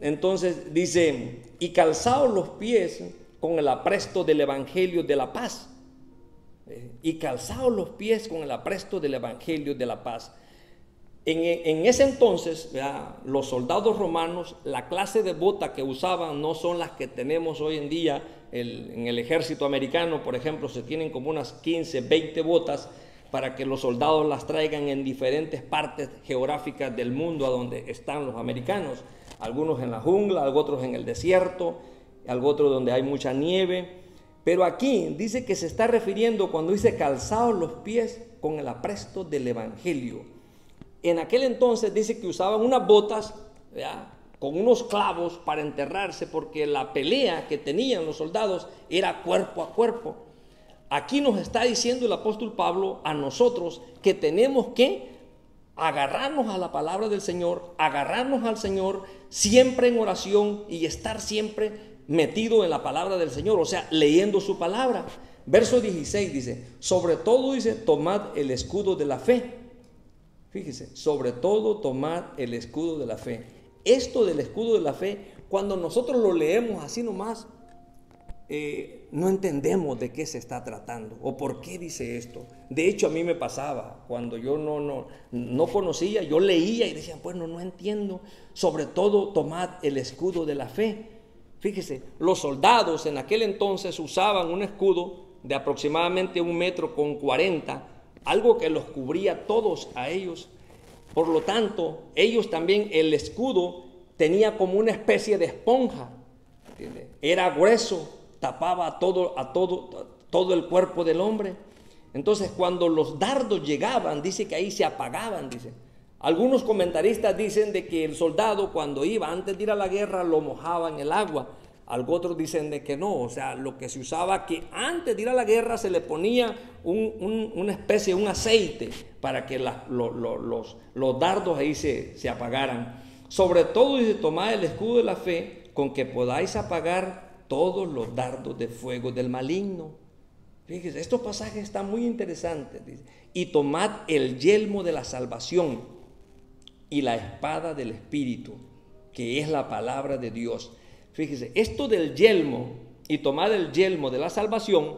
Entonces dice, y calzaos los pies con el apresto del evangelio de la paz. Y calzaos los pies con el apresto del evangelio de la paz. En ese entonces, los soldados romanos, la clase de bota que usaban no son las que tenemos hoy en día. En el ejército americano, por ejemplo, se tienen como unas 15, 20 botas para que los soldados las traigan en diferentes partes geográficas del mundo a donde están los americanos. Algunos en la jungla, otros en el desierto, otros donde hay mucha nieve. Pero aquí dice que se está refiriendo cuando dice calzaos los pies con el apresto del evangelio. En aquel entonces dice que usaban unas botas, ¿verdad?, con unos clavos para enterrarse, porque la pelea que tenían los soldados era cuerpo a cuerpo. Aquí nos está diciendo el apóstol Pablo a nosotros que tenemos que agarrarnos a la palabra del Señor, agarrarnos al Señor siempre en oración y estar siempre metido en la palabra del Señor, o sea, leyendo su palabra. Verso 16 dice, sobre todo dice, tomad el escudo de la fe. Fíjese, sobre todo tomad el escudo de la fe. Esto del escudo de la fe, cuando nosotros lo leemos así nomás, no entendemos de qué se está tratando o por qué dice esto. De hecho, a mí me pasaba, cuando yo no conocía, yo leía y decía, bueno, no entiendo. Sobre todo, tomad el escudo de la fe. Fíjese, los soldados en aquel entonces usaban un escudo de aproximadamente 1,40 m, algo que los cubría todos a ellos. Por lo tanto, ellos también, el escudo tenía como una especie de esponja, ¿entiende? Era grueso, tapaba todo el cuerpo del hombre. Entonces, cuando los dardos llegaban, dice que ahí se apagaban, dice. Algunos comentaristas dicen de que el soldado cuando iba, antes de ir a la guerra, lo mojaba en el agua. Otros dicen de que no, o sea, lo que se usaba, que antes de ir a la guerra se le ponía una especie de un aceite para que los dardos ahí se apagaran. Sobre todo dice, tomad el escudo de la fe con que podáis apagar todos los dardos de fuego del maligno. Fíjese, estos pasajes están muy interesantes. Dice, y tomad el yelmo de la salvación y la espada del Espíritu, que es la palabra de Dios. Fíjese, esto del yelmo y tomad el yelmo de la salvación,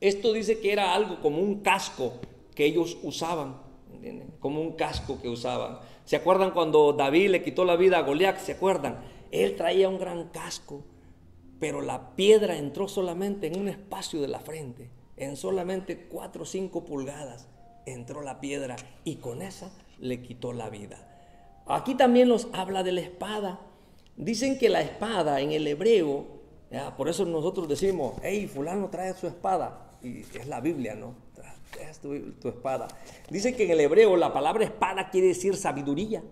esto dice que era algo como un casco que ellos usaban, ¿entienden? Como un casco que usaban. ¿Se acuerdan cuando David le quitó la vida a Goliat? ¿Se acuerdan? Él traía un gran casco, pero la piedra entró solamente en un espacio de la frente, en solamente 4 o 5 pulgadas entró la piedra y con esa le quitó la vida. Aquí también nos habla de la espada. Dicen que la espada en el hebreo, por eso nosotros decimos, hey, fulano trae su espada, y es la Biblia, ¿no? Traes tu espada. Dicen que en el hebreo la palabra espada quiere decir sabiduría.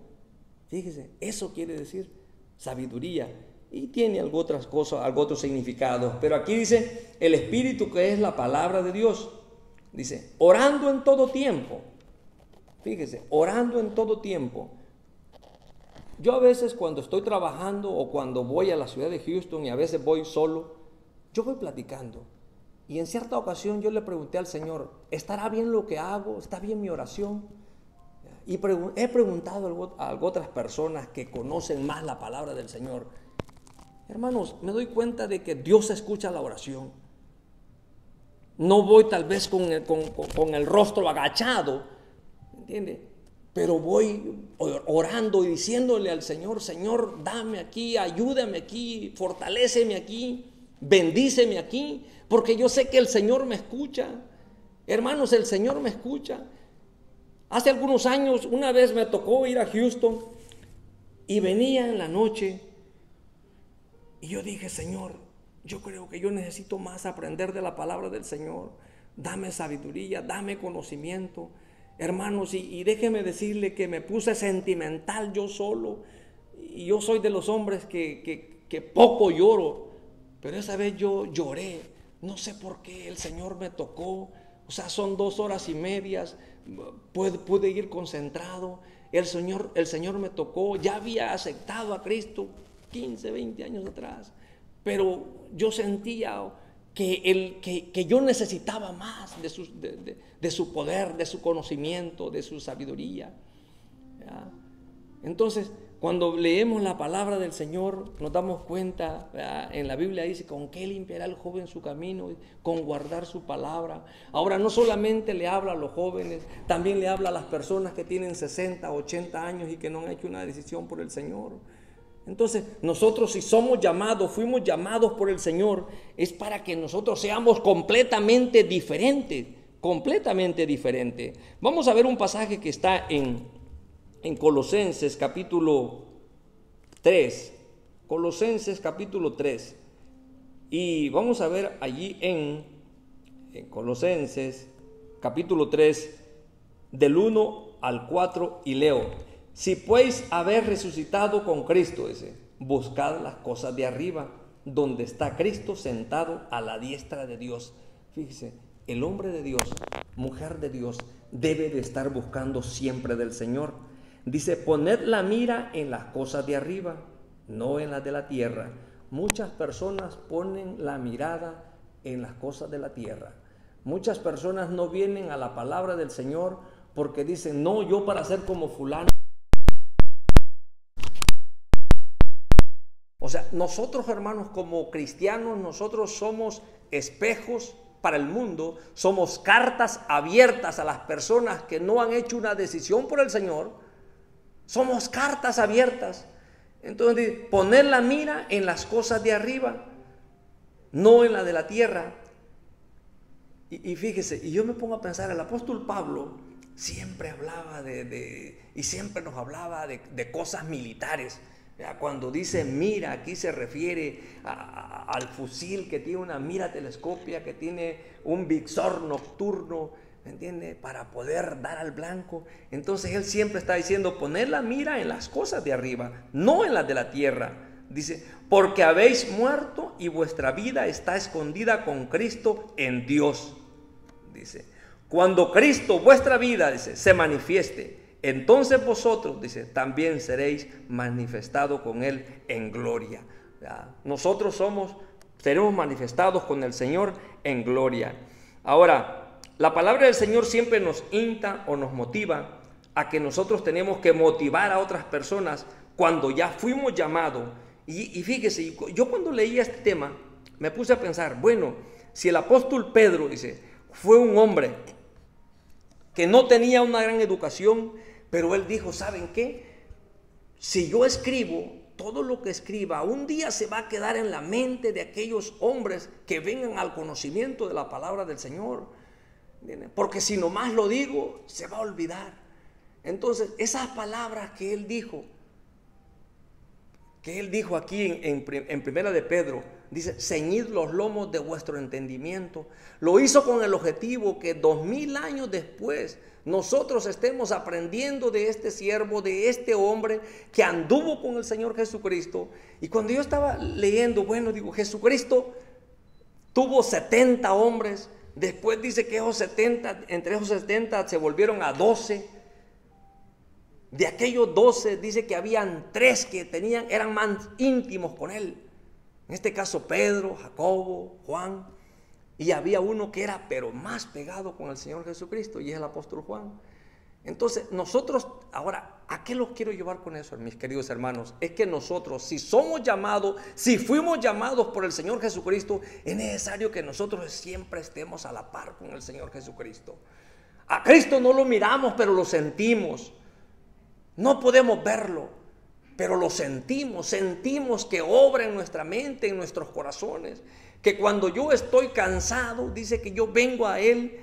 Fíjese, eso quiere decir sabiduría. Y tiene algo otras cosas, algo otros significados. Pero aquí dice el Espíritu, que es la palabra de Dios. Dice, orando en todo tiempo. Fíjese, orando en todo tiempo. Yo a veces cuando estoy trabajando o cuando voy a la ciudad de Houston y a veces voy solo, yo voy platicando. Y en cierta ocasión yo le pregunté al Señor, ¿estará bien lo que hago? ¿Está bien mi oración? Y he preguntado a otras personas que conocen más la palabra del Señor. Hermanos, me doy cuenta de que Dios escucha la oración. No voy tal vez con el rostro agachado, ¿entiende? Pero voy orando y diciéndole al Señor, Señor, dame aquí, ayúdame aquí, fortaléceme aquí, bendíceme aquí, porque yo sé que el Señor me escucha. Hermanos, el Señor me escucha. Hace algunos años, una vez me tocó ir a Houston y venía en la noche y yo dije, Señor, yo creo que yo necesito más aprender de la palabra del Señor. Dame sabiduría, dame conocimiento. Hermanos, y déjeme decirle que me puse sentimental yo solo. Y yo soy de los hombres que poco lloro, pero esa vez yo lloré. No sé por qué el Señor me tocó. O sea, son 2 horas y medias. Pude ir concentrado. El Señor me tocó. Ya había aceptado a Cristo 15, 20 años atrás. Pero yo sentía que yo necesitaba más de su poder, de su conocimiento, de su sabiduría. ¿Ya? Entonces, cuando leemos la palabra del Señor, nos damos cuenta, ¿verdad? En la Biblia dice, ¿con qué limpiará el joven su camino? Con guardar su palabra. Ahora, no solamente le habla a los jóvenes, también le habla a las personas que tienen 60, 80 años y que no han hecho una decisión por el Señor. Entonces, nosotros si somos llamados, fuimos llamados por el Señor, es para que nosotros seamos completamente diferentes, completamente diferentes. Vamos a ver un pasaje que está en Colosenses capítulo 3, Colosenses capítulo 3, y vamos a ver allí en Colosenses capítulo 3, del 1 al 4, y leo. Si pues habéis resucitado con Cristo, dice, buscad las cosas de arriba, donde está Cristo sentado a la diestra de Dios. Fíjese, el hombre de Dios, mujer de Dios, debe de estar buscando siempre del Señor. Dice, poned la mira en las cosas de arriba, no en las de la tierra. Muchas personas ponen la mirada en las cosas de la tierra. Muchas personas no vienen a la palabra del Señor porque dicen, no, yo para ser como fulano. O sea, nosotros, hermanos, como cristianos, nosotros somos espejos para el mundo, somos cartas abiertas a las personas que no han hecho una decisión por el Señor. Somos cartas abiertas. Entonces, poner la mira en las cosas de arriba, no en la de la tierra. Y fíjese, y yo me pongo a pensar, el apóstol Pablo siempre hablaba y siempre nos hablaba de cosas militares. Cuando dice mira, aquí se refiere al fusil que tiene una mira telescopia, que tiene un visor nocturno, ¿me entiende? Para poder dar al blanco. Entonces él siempre está diciendo, poner la mira en las cosas de arriba, no en las de la tierra. Dice, porque habéis muerto y vuestra vida está escondida con Cristo en Dios. Dice, cuando Cristo, vuestra vida, dice, se manifieste, entonces vosotros, dice, también seréis manifestados con Él en gloria. ¿Ya? Nosotros seremos manifestados con el Señor en gloria. Ahora, la palabra del Señor siempre nos insta o nos motiva a que nosotros tenemos que motivar a otras personas cuando ya fuimos llamados. Y fíjese, yo cuando leía este tema me puse a pensar, bueno, si el apóstol Pedro, dice, fue un hombre que no tenía una gran educación, pero él dijo, ¿saben qué? Si yo escribo, todo lo que escriba, un día se va a quedar en la mente de aquellos hombres que vengan al conocimiento de la palabra del Señor. Porque si nomás lo digo, se va a olvidar. Entonces, esas palabras que él dijo aquí en Primera de Pedro, dice, ceñid los lomos de vuestro entendimiento. Lo hizo con el objetivo que 2000 años después nosotros estemos aprendiendo de este siervo, de este hombre que anduvo con el Señor Jesucristo. Y cuando yo estaba leyendo, bueno, digo, Jesucristo tuvo 70 hombres. Después dice que entre esos 70 se volvieron a 12. De aquellos 12 dice que habían 3 que eran más íntimos con él. En este caso Pedro, Jacobo, Juan. Y había uno que era pero más pegado con el Señor Jesucristo, y es el apóstol Juan. Entonces nosotros, ahora, ¿a qué los quiero llevar con eso, mis queridos hermanos? Es que nosotros, si somos llamados, si fuimos llamados por el Señor Jesucristo, es necesario que nosotros siempre estemos a la par con el Señor Jesucristo. A Cristo no lo miramos, pero lo sentimos. No podemos verlo, pero lo sentimos. Sentimos que obra en nuestra mente, en nuestros corazones. Que cuando yo estoy cansado, dice que yo vengo a Él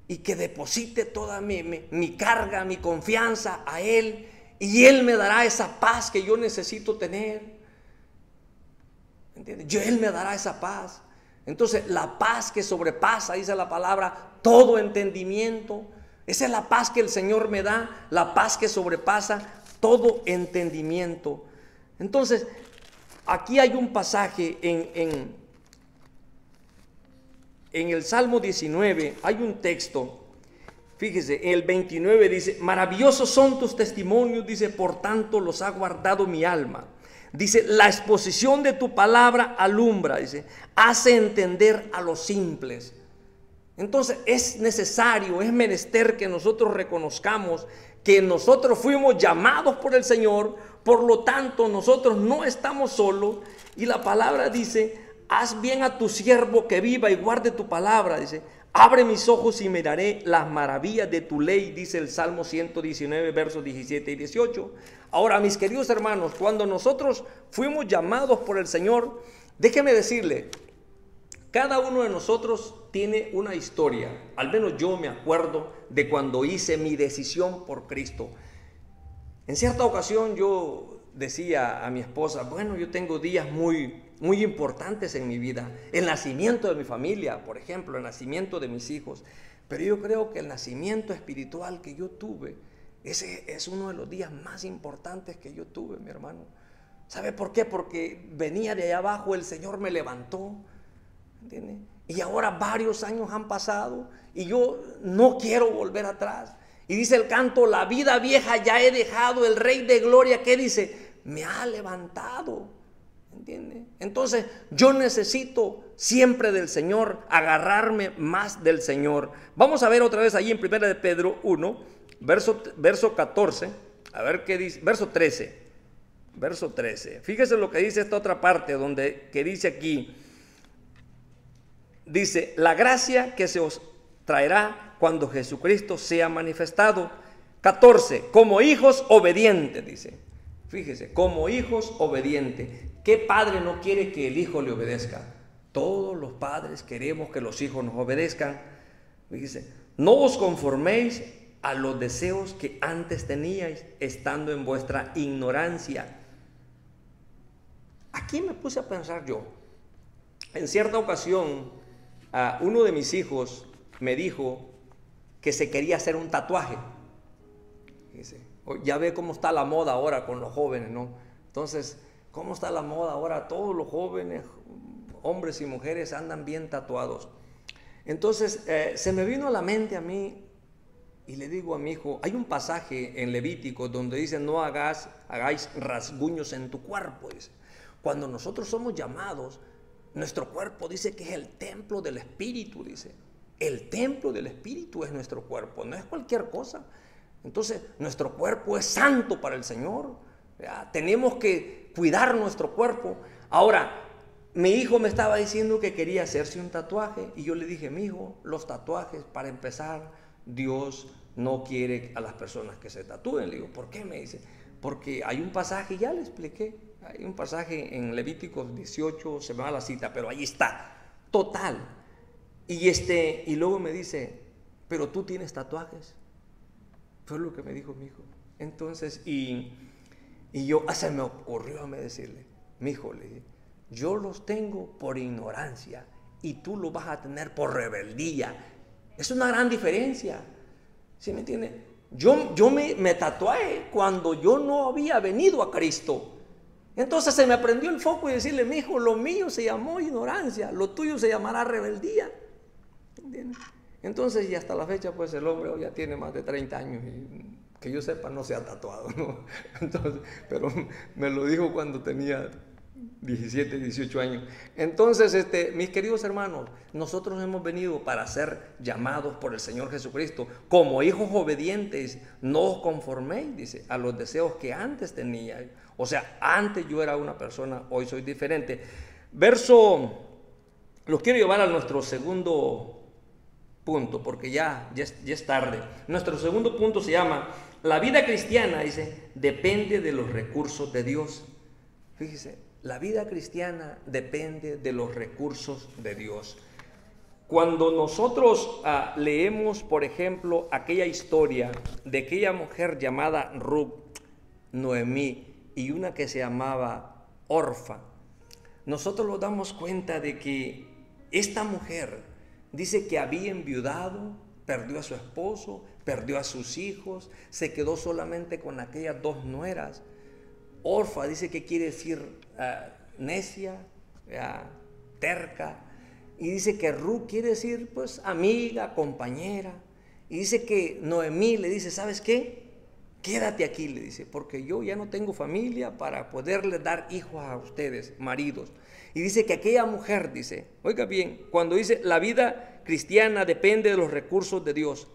y que deposite toda mi carga, mi confianza a Él, y Él me dará esa paz que yo necesito tener. ¿Entiendes? Él me dará esa paz. Entonces, la paz que sobrepasa, dice la palabra, todo entendimiento. Esa es la paz que el Señor me da, la paz que sobrepasa todo entendimiento. Entonces, aquí hay un pasaje en el Salmo 19, hay un texto, fíjese, el 29 dice, maravillosos son tus testimonios, dice, por tanto los ha guardado mi alma. Dice, la exposición de tu palabra alumbra, dice, hace entender a los simples. Entonces es necesario, es menester que nosotros reconozcamos que nosotros fuimos llamados por el Señor, por lo tanto nosotros no estamos solos, y la palabra dice, haz bien a tu siervo que viva y guarde tu palabra, dice, abre mis ojos y miraré las maravillas de tu ley, dice el Salmo 119, versos 17 y 18. Ahora, mis queridos hermanos, cuando nosotros fuimos llamados por el Señor, déjeme decirle, cada uno de nosotros tiene una historia. Al menos yo me acuerdo de cuando hice mi decisión por Cristo. En cierta ocasión yo decía a mi esposa, bueno, yo tengo días muy importantes en mi vida. El nacimiento de mi familia, por ejemplo, el nacimiento de mis hijos. Pero yo creo que el nacimiento espiritual que yo tuve, ese es uno de los días más importantes que yo tuve, mi hermano. ¿Sabe por qué? Porque venía de allá abajo, el Señor me levantó. ¿Entiende? Y ahora varios años han pasado y yo no quiero volver atrás. Y dice el canto, la vida vieja ya he dejado, el Rey de Gloria, ¿qué dice? Me ha levantado. ¿Entiende? Entonces yo necesito siempre del Señor, agarrarme más del Señor. Vamos a ver otra vez allí en 1 de Pedro 1, verso 14, a ver qué dice, verso 13. Fíjese lo que dice esta otra parte que dice aquí. Dice, la gracia que se os traerá cuando Jesucristo sea manifestado. 14, como hijos obedientes, dice. Fíjese, como hijos obedientes. ¿Qué padre no quiere que el hijo le obedezca? Todos los padres queremos que los hijos nos obedezcan. Fíjese, no os conforméis a los deseos que antes teníais, estando en vuestra ignorancia. Aquí me puse a pensar yo. En cierta ocasión, uno de mis hijos me dijo que se quería hacer un tatuaje. Dice, ya ve cómo está la moda ahora con los jóvenes, ¿no? Entonces, ¿cómo está la moda ahora? Todos los jóvenes, hombres y mujeres, andan bien tatuados. Entonces, se me vino a la mente a mí y le digo a mi hijo, hay un pasaje en Levítico donde dice, no hagáis rasguños en tu cuerpo, dice. Cuando nosotros somos llamados, nuestro cuerpo dice que es el templo del Espíritu, dice. El templo del Espíritu es nuestro cuerpo, no es cualquier cosa. Entonces, nuestro cuerpo es santo para el Señor. ¿Ya? Tenemos que cuidar nuestro cuerpo. Ahora, mi hijo me estaba diciendo que quería hacerse un tatuaje y yo le dije, mi hijo, los tatuajes, para empezar, Dios no quiere a las personas que se tatúen. Le digo, ¿por qué? Me dice, porque hay un pasaje, ya le expliqué, hay un pasaje en Levíticos 18, se me va la cita, pero ahí está, total. Y luego me dice, pero tú tienes tatuajes. Fue lo que me dijo mi hijo. Entonces, y yo, se me ocurrió a mí decirle, mi hijo, le dije, yo los tengo por ignorancia y tú los vas a tener por rebeldía. Es una gran diferencia. ¿Sí me entiende? Yo me tatué cuando yo no había venido a Cristo. Entonces se me prendió el foco y decirle, mi hijo, lo mío se llamó ignorancia, lo tuyo se llamará rebeldía. ¿Entiendes? Entonces, y hasta la fecha, pues el hombre hoy ya tiene más de 30 años y que yo sepa no se ha tatuado, ¿no? Entonces, pero me lo dijo cuando tenía 17, 18 años. Entonces, mis queridos hermanos, nosotros hemos venido para ser llamados por el Señor Jesucristo como hijos obedientes. No os conforméis, dice, a los deseos que antes tenía. O sea, antes yo era una persona, hoy soy diferente. Los quiero llevar a nuestro segundo punto, porque ya es tarde. Nuestro segundo punto se llama, la vida cristiana, dice, depende de los recursos de Dios. Fíjese, la vida cristiana depende de los recursos de Dios. Cuando nosotros leemos, por ejemplo, aquella historia de aquella mujer llamada Ruth, Noemí, y una que se llamaba Orfa, nosotros nos damos cuenta de que esta mujer dice que había enviudado, perdió a su esposo, perdió a sus hijos, se quedó solamente con aquellas dos nueras. Orfa dice que quiere decir necia, terca, y dice que Ruth quiere decir pues amiga, compañera, y dice que Noemí le dice, ¿sabes qué? Quédate aquí, le dice, porque yo ya no tengo familia para poderle dar hijos a ustedes, maridos. Y dice que aquella mujer, dice, oiga bien, cuando dice la vida cristiana depende de los recursos de Dios,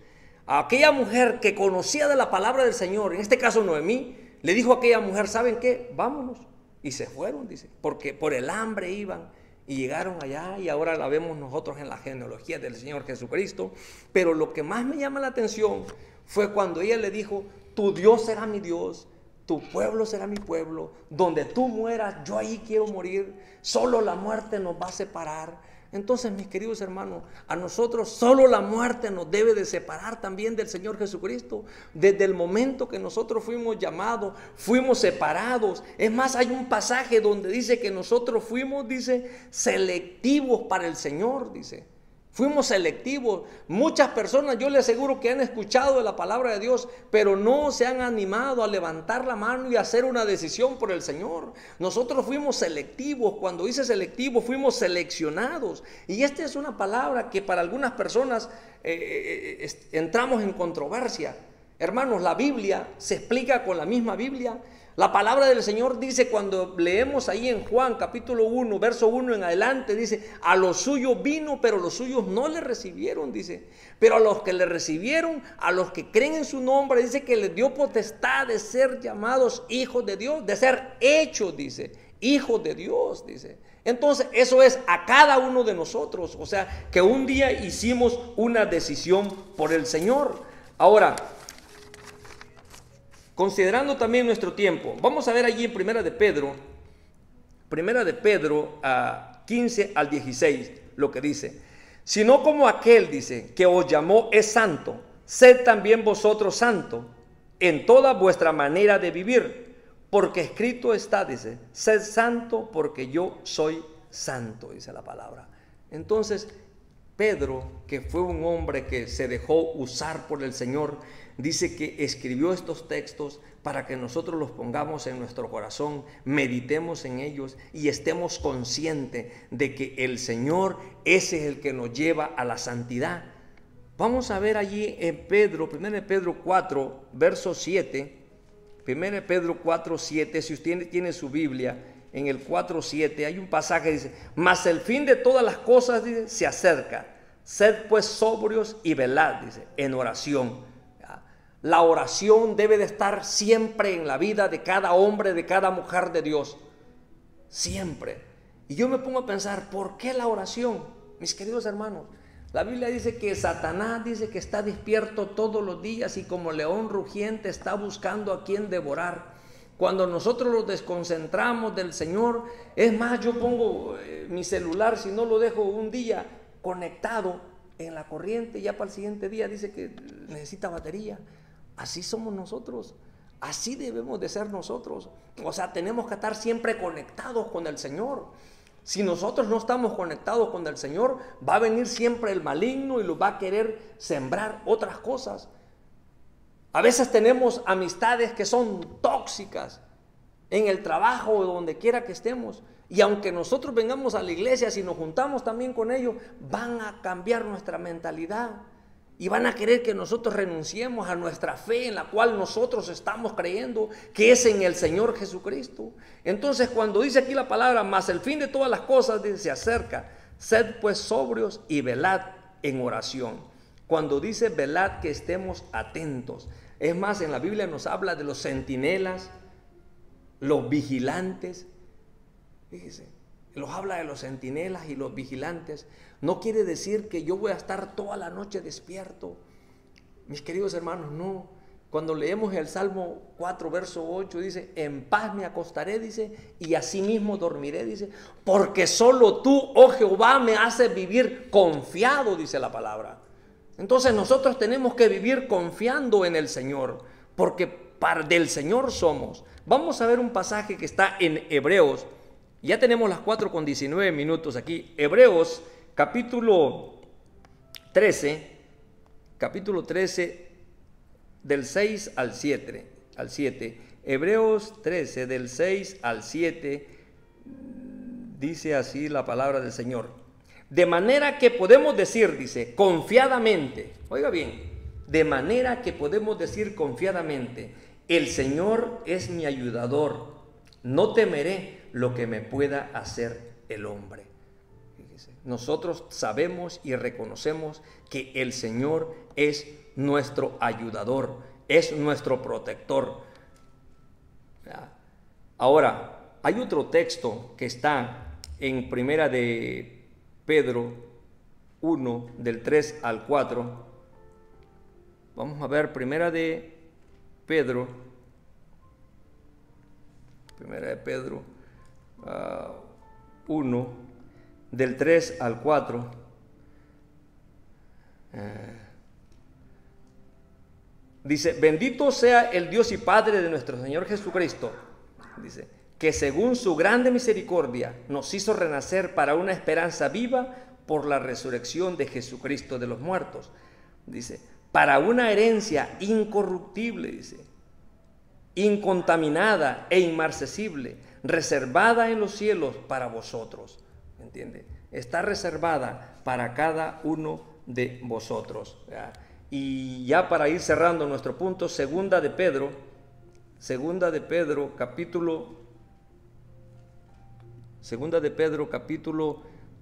a aquella mujer que conocía de la palabra del Señor, en este caso Noemí, le dijo a aquella mujer, ¿saben qué? Vámonos. Y se fueron, dice, porque por el hambre iban y llegaron allá y ahora la vemos nosotros en la genealogía del Señor Jesucristo. Pero lo que más me llama la atención fue cuando ella le dijo, tu Dios será mi Dios, tu pueblo será mi pueblo, donde tú mueras, yo ahí quiero morir, solo la muerte nos va a separar. Entonces, mis queridos hermanos, a nosotros solo la muerte nos debe de separar también del Señor Jesucristo. Desde el momento que nosotros fuimos llamados, fuimos separados. Es más, hay un pasaje donde dice que nosotros fuimos, dice, selectivos para el Señor, dice. Fuimos selectivos. Muchas personas, yo les aseguro que han escuchado de la palabra de Dios, pero no se han animado a levantar la mano y hacer una decisión por el Señor. Nosotros fuimos selectivos. Cuando dice selectivos, fuimos seleccionados. Y esta es una palabra que para algunas personas entramos en controversia. Hermanos, la Biblia se explica con la misma Biblia. La palabra del Señor dice, cuando leemos ahí en Juan capítulo 1, verso 1 en adelante, dice, a los suyos vino, pero los suyos no le recibieron, dice. Pero a los que le recibieron, a los que creen en su nombre, dice que les dio potestad de ser llamados hijos de Dios, de ser hechos, dice, hijos de Dios, dice. Entonces, eso es a cada uno de nosotros, o sea, que un día hicimos una decisión por el Señor. Ahora, considerando también nuestro tiempo, vamos a ver allí en Primera de Pedro 15 al 16, lo que dice. Sino como aquel, dice, que os llamó es santo, sed también vosotros santos en toda vuestra manera de vivir, porque escrito está, dice, sed santo porque yo soy santo, dice la palabra. Entonces, Pedro, que fue un hombre que se dejó usar por el Señor, dice que escribió estos textos para que nosotros los pongamos en nuestro corazón, meditemos en ellos y estemos conscientes de que el Señor, ese es el que nos lleva a la santidad. Vamos a ver allí en 1 Pedro 4, verso 7, 1 Pedro 4, 7, si usted tiene su Biblia, en el 4, 7, hay un pasaje que dice, mas el fin de todas las cosas, dice, se acerca. Sed pues sobrios y velad, dice, en oración. La oración debe de estar siempre en la vida de cada hombre, de cada mujer de Dios. Siempre. Y yo me pongo a pensar, ¿por qué la oración? Mis queridos hermanos, la Biblia dice que Satanás dice que está despierto todos los días y como león rugiente está buscando a quien devorar. Cuando nosotros nos desconcentramos del Señor, es más, yo pongo mi celular, si no lo dejo un día conectado en la corriente, ya para el siguiente día dice que necesita batería. Así somos nosotros, así debemos de ser nosotros. O sea, tenemos que estar siempre conectados con el Señor. Si nosotros no estamos conectados con el Señor, va a venir siempre el maligno y lo va a querer sembrar otras cosas. A veces tenemos amistades que son tóxicas en el trabajo o donde quiera que estemos. Y aunque nosotros vengamos a la iglesia, si nos juntamos también con ellos, van a cambiar nuestra mentalidad. Y van a querer que nosotros renunciemos a nuestra fe en la cual nosotros estamos creyendo, que es en el Señor Jesucristo. Entonces cuando dice aquí la palabra, mas el fin de todas las cosas, dice, se acerca. Sed pues sobrios y velad en oración. Cuando dice velad, que estemos atentos. Es más, en la Biblia nos habla de los centinelas, los vigilantes. Fíjese, nos habla de los centinelas y los vigilantes. No quiere decir que yo voy a estar toda la noche despierto. Mis queridos hermanos, no. Cuando leemos el Salmo 4, verso 8, dice, en paz me acostaré, dice, y asimismo dormiré, dice, porque solo tú, oh Jehová, me haces vivir confiado, dice la palabra. Entonces nosotros tenemos que vivir confiando en el Señor, porque del Señor somos. Vamos a ver un pasaje que está en Hebreos. Ya tenemos las 4:19 aquí. Hebreos capítulo 13, del 6 al 7. Hebreos 13, del 6 al 7, dice así la palabra del Señor. De manera que podemos decir, dice, confiadamente, oiga bien, de manera que podemos decir confiadamente, el Señor es mi ayudador, no temeré lo que me pueda hacer el hombre. Fíjese, nosotros sabemos y reconocemos que el Señor es nuestro ayudador, es nuestro protector. Ahora, hay otro texto que está en Primera de Pedro 1, del 3 al 4. Vamos a ver Primera de Pedro 1, del 3 al 4. Dice, bendito sea el Dios y Padre de nuestro Señor Jesucristo, dice, que según su grande misericordia nos hizo renacer para una esperanza viva por la resurrección de Jesucristo de los muertos. Dice, para una herencia incorruptible, dice, incontaminada e inmarcesible, reservada en los cielos para vosotros. ¿Entiende? Está reservada para cada uno de vosotros. ¿Verdad? Y ya para ir cerrando nuestro punto, Segunda de Pedro capítulo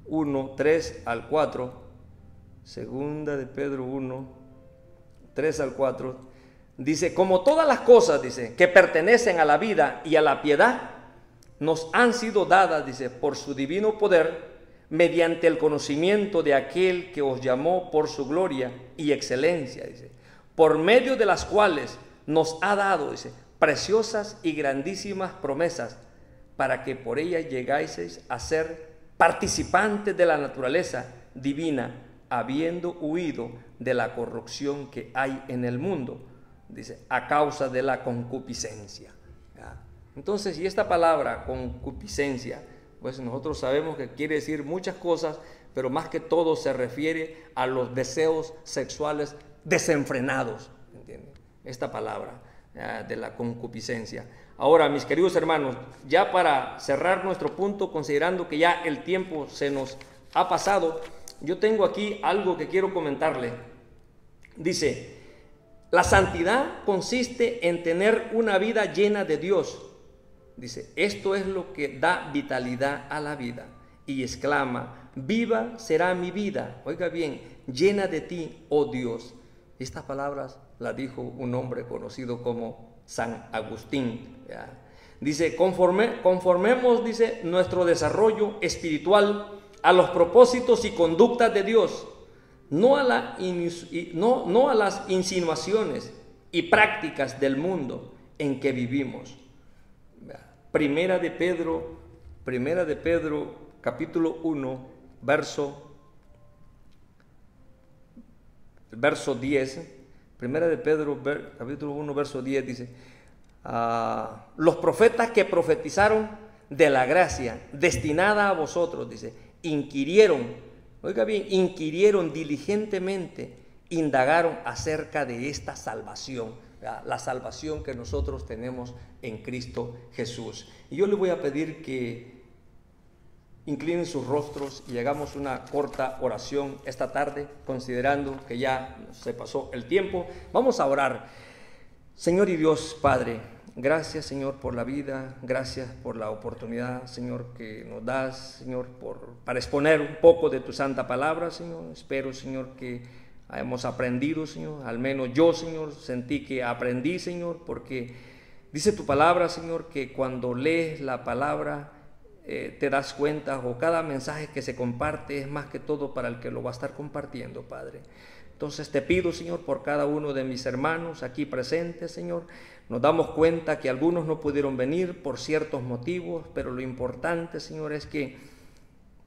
1, 3 al 4. Segunda de Pedro 1, 3 al 4. Dice, como todas las cosas, dice, que pertenecen a la vida y a la piedad, nos han sido dadas, dice, por su divino poder, mediante el conocimiento de aquel que os llamó por su gloria y excelencia, dice, por medio de las cuales nos ha dado, dice, preciosas y grandísimas promesas, para que por ellas llegáis a ser participantes de la naturaleza divina, habiendo huido de la corrupción que hay en el mundo, dice, a causa de la concupiscencia. Entonces, y esta palabra concupiscencia, pues nosotros sabemos que quiere decir muchas cosas, pero más que todo se refiere a los deseos sexuales desenfrenados, ¿entiende? Esta palabra de la concupiscencia. Ahora, mis queridos hermanos, ya para cerrar nuestro punto, considerando que ya el tiempo se nos ha pasado, yo tengo aquí algo que quiero comentarle. Dice, la santidad consiste en tener una vida llena de Dios. Dice, esto es lo que da vitalidad a la vida. Y exclama, viva será mi vida, oiga bien, llena de ti, oh Dios. Estas palabras las dijo un hombre conocido como San Agustín, ¿ya? Dice, conformemos, dice, nuestro desarrollo espiritual a los propósitos y conductas de Dios, no a las insinuaciones y prácticas del mundo en que vivimos. Primera de Pedro, capítulo 1, verso 10. Primera de Pedro, capítulo 1, verso 10 dice, los profetas que profetizaron de la gracia destinada a vosotros, dice, inquirieron diligentemente, indagaron acerca de esta salvación, ¿verdad? La salvación que nosotros tenemos en Cristo Jesús. Y yo les voy a pedir que inclinen sus rostros y hagamos una corta oración esta tarde, considerando que ya se pasó el tiempo. Vamos a orar. Señor y Dios Padre, gracias, Señor, por la vida, gracias por la oportunidad, Señor, que nos das, Señor, para exponer un poco de tu santa palabra, Señor. Espero, Señor, que hemos aprendido, Señor. Al menos yo, Señor, sentí que aprendí, Señor, porque dice tu palabra, Señor, que cuando lees la palabra te das cuenta, o cada mensaje que se comparte es más que todo para el que lo va a estar compartiendo, Padre. Entonces te pido, Señor, por cada uno de mis hermanos aquí presentes, Señor. Nos damos cuenta que algunos no pudieron venir por ciertos motivos, pero lo importante, Señor, es que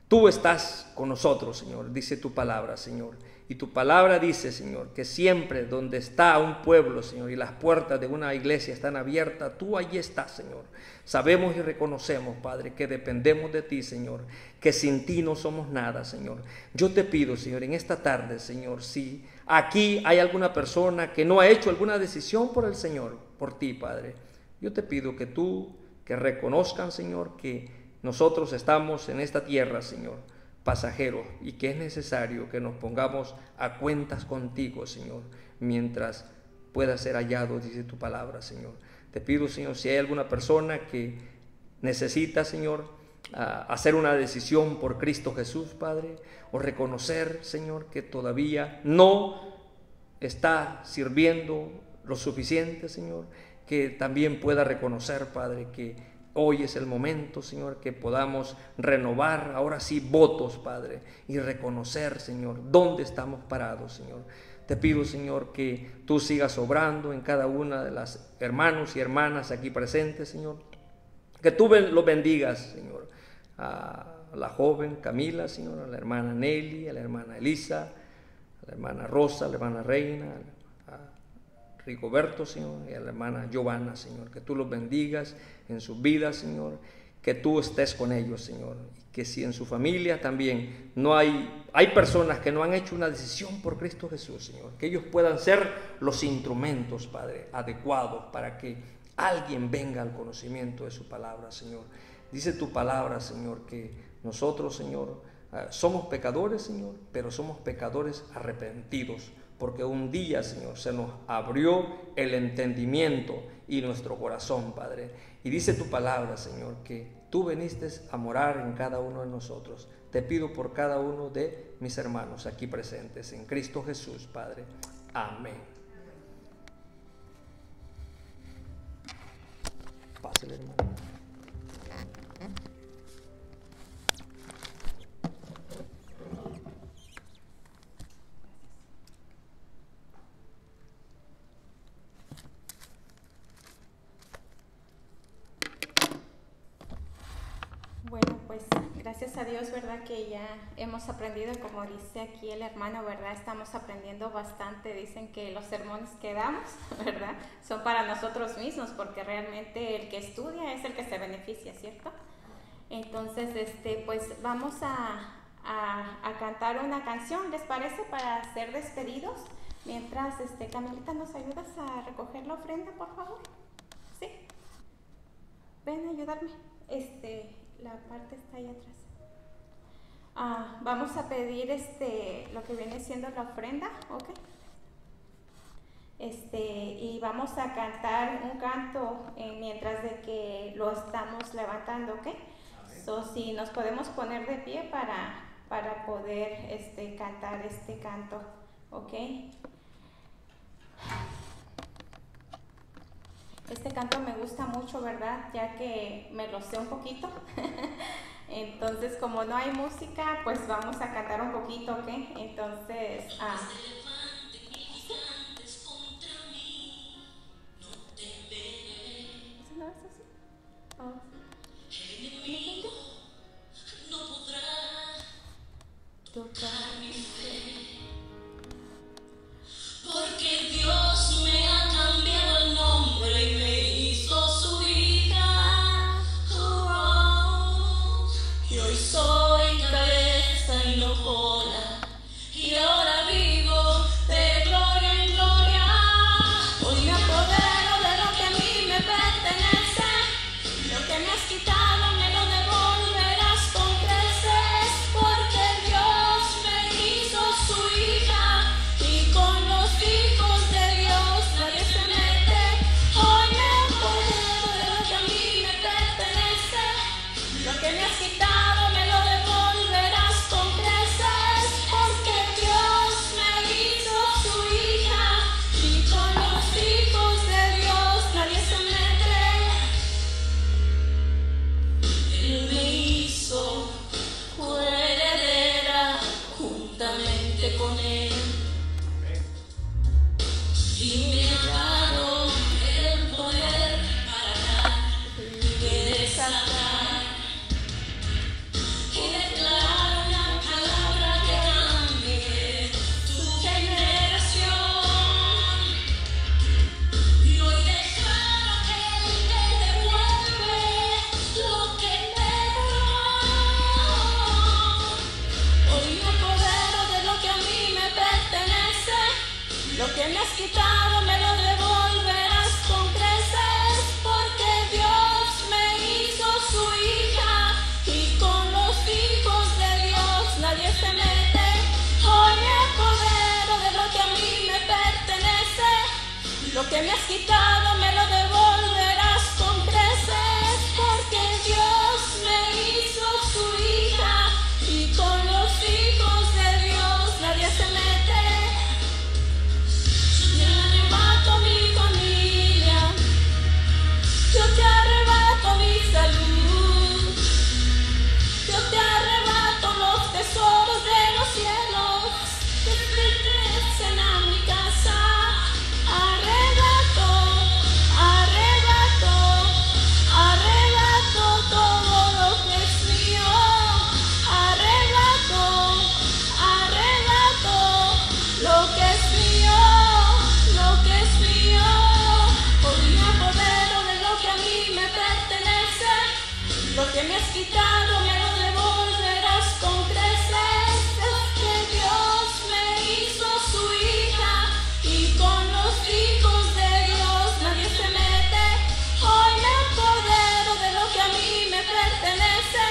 tú estás con nosotros, Señor, dice tu palabra, Señor. Y tu palabra dice, Señor, que siempre donde está un pueblo, Señor, y las puertas de una iglesia están abiertas, tú allí estás, Señor. Sabemos y reconocemos, Padre, que dependemos de ti, Señor, que sin ti no somos nada, Señor. Yo te pido, Señor, en esta tarde, Señor, si aquí hay alguna persona que no ha hecho alguna decisión por el Señor, por ti, Padre, yo te pido que reconozcan, Señor, que nosotros estamos en esta tierra, Señor, pasajeros, y que es necesario que nos pongamos a cuentas contigo, Señor, mientras pueda ser hallado, dice tu palabra, Señor. Te pido, Señor, si hay alguna persona que necesita, Señor, hacer una decisión por Cristo Jesús, Padre, o reconocer, Señor, que todavía no está sirviendo lo suficiente, Señor, que también pueda reconocer, Padre, que hoy es el momento, Señor, que podamos renovar ahora sí votos, Padre, y reconocer, Señor, dónde estamos parados, Señor. Te pido, Señor, que tú sigas obrando en cada una de las hermanos y hermanas aquí presentes, Señor. Que tú los bendigas, Señor. A la joven Camila, Señor, a la hermana Nelly, a la hermana Elisa, a la hermana Rosa, a la hermana Reina, a Rigoberto, Señor, y a la hermana Giovanna, Señor. Que tú los bendigas en sus vidas, Señor. Que tú estés con ellos, Señor. Que si en su familia también no hay personas que no han hecho una decisión por Cristo Jesús, Señor, que ellos puedan ser los instrumentos, Padre, adecuados para que alguien venga al conocimiento de su palabra, Señor. Dice tu palabra, Señor, que nosotros, Señor, somos pecadores, Señor, pero somos pecadores arrepentidos, porque un día, Señor, se nos abrió el entendimiento y nuestro corazón, Padre. Y dice tu palabra, Señor, que tú viniste a morar en cada uno de nosotros. Te pido por cada uno de mis hermanos aquí presentes, en Cristo Jesús, Padre. Amén. Pásale, hermano. Bueno, pues gracias a Dios, ¿verdad? Que ya hemos aprendido, como dice aquí el hermano, ¿verdad? Estamos aprendiendo bastante. Dicen que los sermones que damos, ¿verdad? Son para nosotros mismos, porque realmente el que estudia es el que se beneficia, ¿cierto? Entonces, pues vamos a cantar una canción, ¿les parece? Para ser despedidos. Mientras, Camilita, ¿nos ayudas a recoger la ofrenda, por favor? ¿Sí? Ven a ayudarme. La parte está ahí atrás. Vamos a pedir lo que viene siendo la ofrenda, ¿ok? Y vamos a cantar un canto mientras de que lo estamos levantando, ¿ok? So, si nos podemos poner de pie para para poder cantar este canto, ¿ok? Este canto me gusta mucho, ¿verdad? Ya que me lo sé un poquito. Entonces, como no hay música, pues vamos a cantar un poquito, ¿ok? Entonces, ¿no es así? Oh. No podrá tocar mi fe, porque Dios me ha cambiado el nombre y me hizo su hija. Y hoy soy cabeza y no cola, y ahora vivo de gloria en gloria. Hoy me apodero de lo que a mí me pertenece, lo que me has quitado me lo devolverás con creces, porque Dios me hizo su hija, y con los hijos de Dios nadie se mete. Hoy me apodero de lo que a mí me pertenece, lo que me has quitado me lo devolverás con creces, porque Dios me hizo su hija, y con los hijos de Dios nadie se mete. Él me hizo coheredera juntamente con Él, y me ha dado el poder para dar y desatar, y declarar una palabra que cambie tu generación. Y hoy declaro que Él te devuelve lo que te dio. Hoy me apodero de lo que a mí me pertenece, lo que me has quitado me lo devolverás con creces, porque Dios me hizo su hija, y con los hijos de Dios nadie se mete. Hoy me apodero de lo que a mí me pertenece, lo que me has quitado me lo devolverás con creces, porque Dios me hizo su hija, y con los hijos de Dios nadie se mete. Yo te arrebato mi familia, yo te arrebato mi salud, yo te arrebato los tesoros de los cielos que pertenecen a mi casa. Arrebato, arrebato, arrebato todo lo que es mío. Arrebato, arrebato lo que es mío, lo que es mío. Hoy me apodero de lo que a mí me pertenece, lo que me has quitado me lo devolverás con creces. Es que Dios me hizo su hija, y con los hijos de Dios nadie se mete. Hoy me apodero de lo que a mí me pertenece,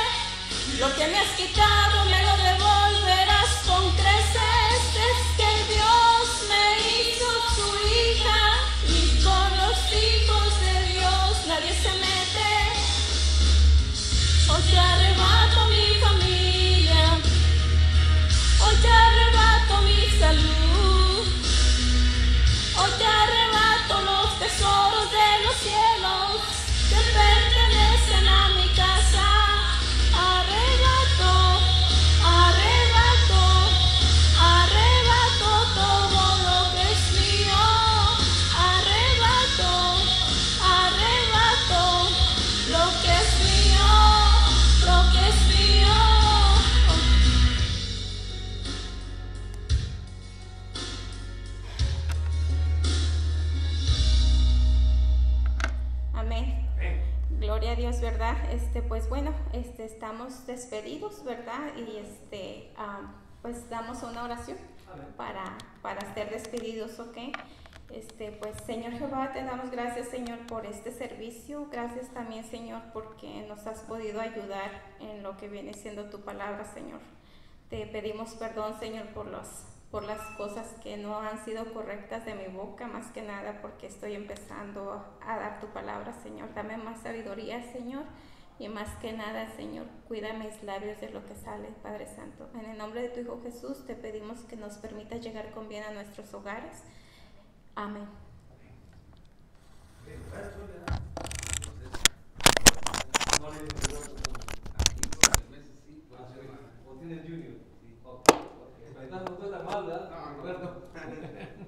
lo que me has quitado me lo devolverás con creces. Es que Dios me hizo su hija, y con los hijos de Dios nadie se mete. Hoy te arrebato mi familia, hoy te arrebato mi salud, hoy te arrebato los tesoros de los cielos que pertenecen a mi casa. Arrebato, arrebato, arrebato todo lo que es mío. Arrebato, arrebato lo que es mío, lo que es mío. Amén. Gloria a Dios, ¿verdad? Pues bueno, estamos despedidos, ¿verdad? Y pues damos una oración para ser despedidos, ¿ok? Pues Señor Jehová, te damos gracias, Señor, por este servicio. Gracias también, Señor, porque nos has podido ayudar en lo que viene siendo tu palabra, Señor. Te pedimos perdón, Señor, por las cosas que no han sido correctas de mi boca, más que nada porque estoy empezando a dar tu palabra, Señor. Dame más sabiduría, Señor, Y más que nada, Señor, cuida mis labios de lo que sale, Padre Santo. En el nombre de tu Hijo Jesús te pedimos que nos permitas llegar con bien a nuestros hogares. Amén. ¿O tienes Junior? Sí. Ok. Ahí está, no está mal, ¿verdad? No, no.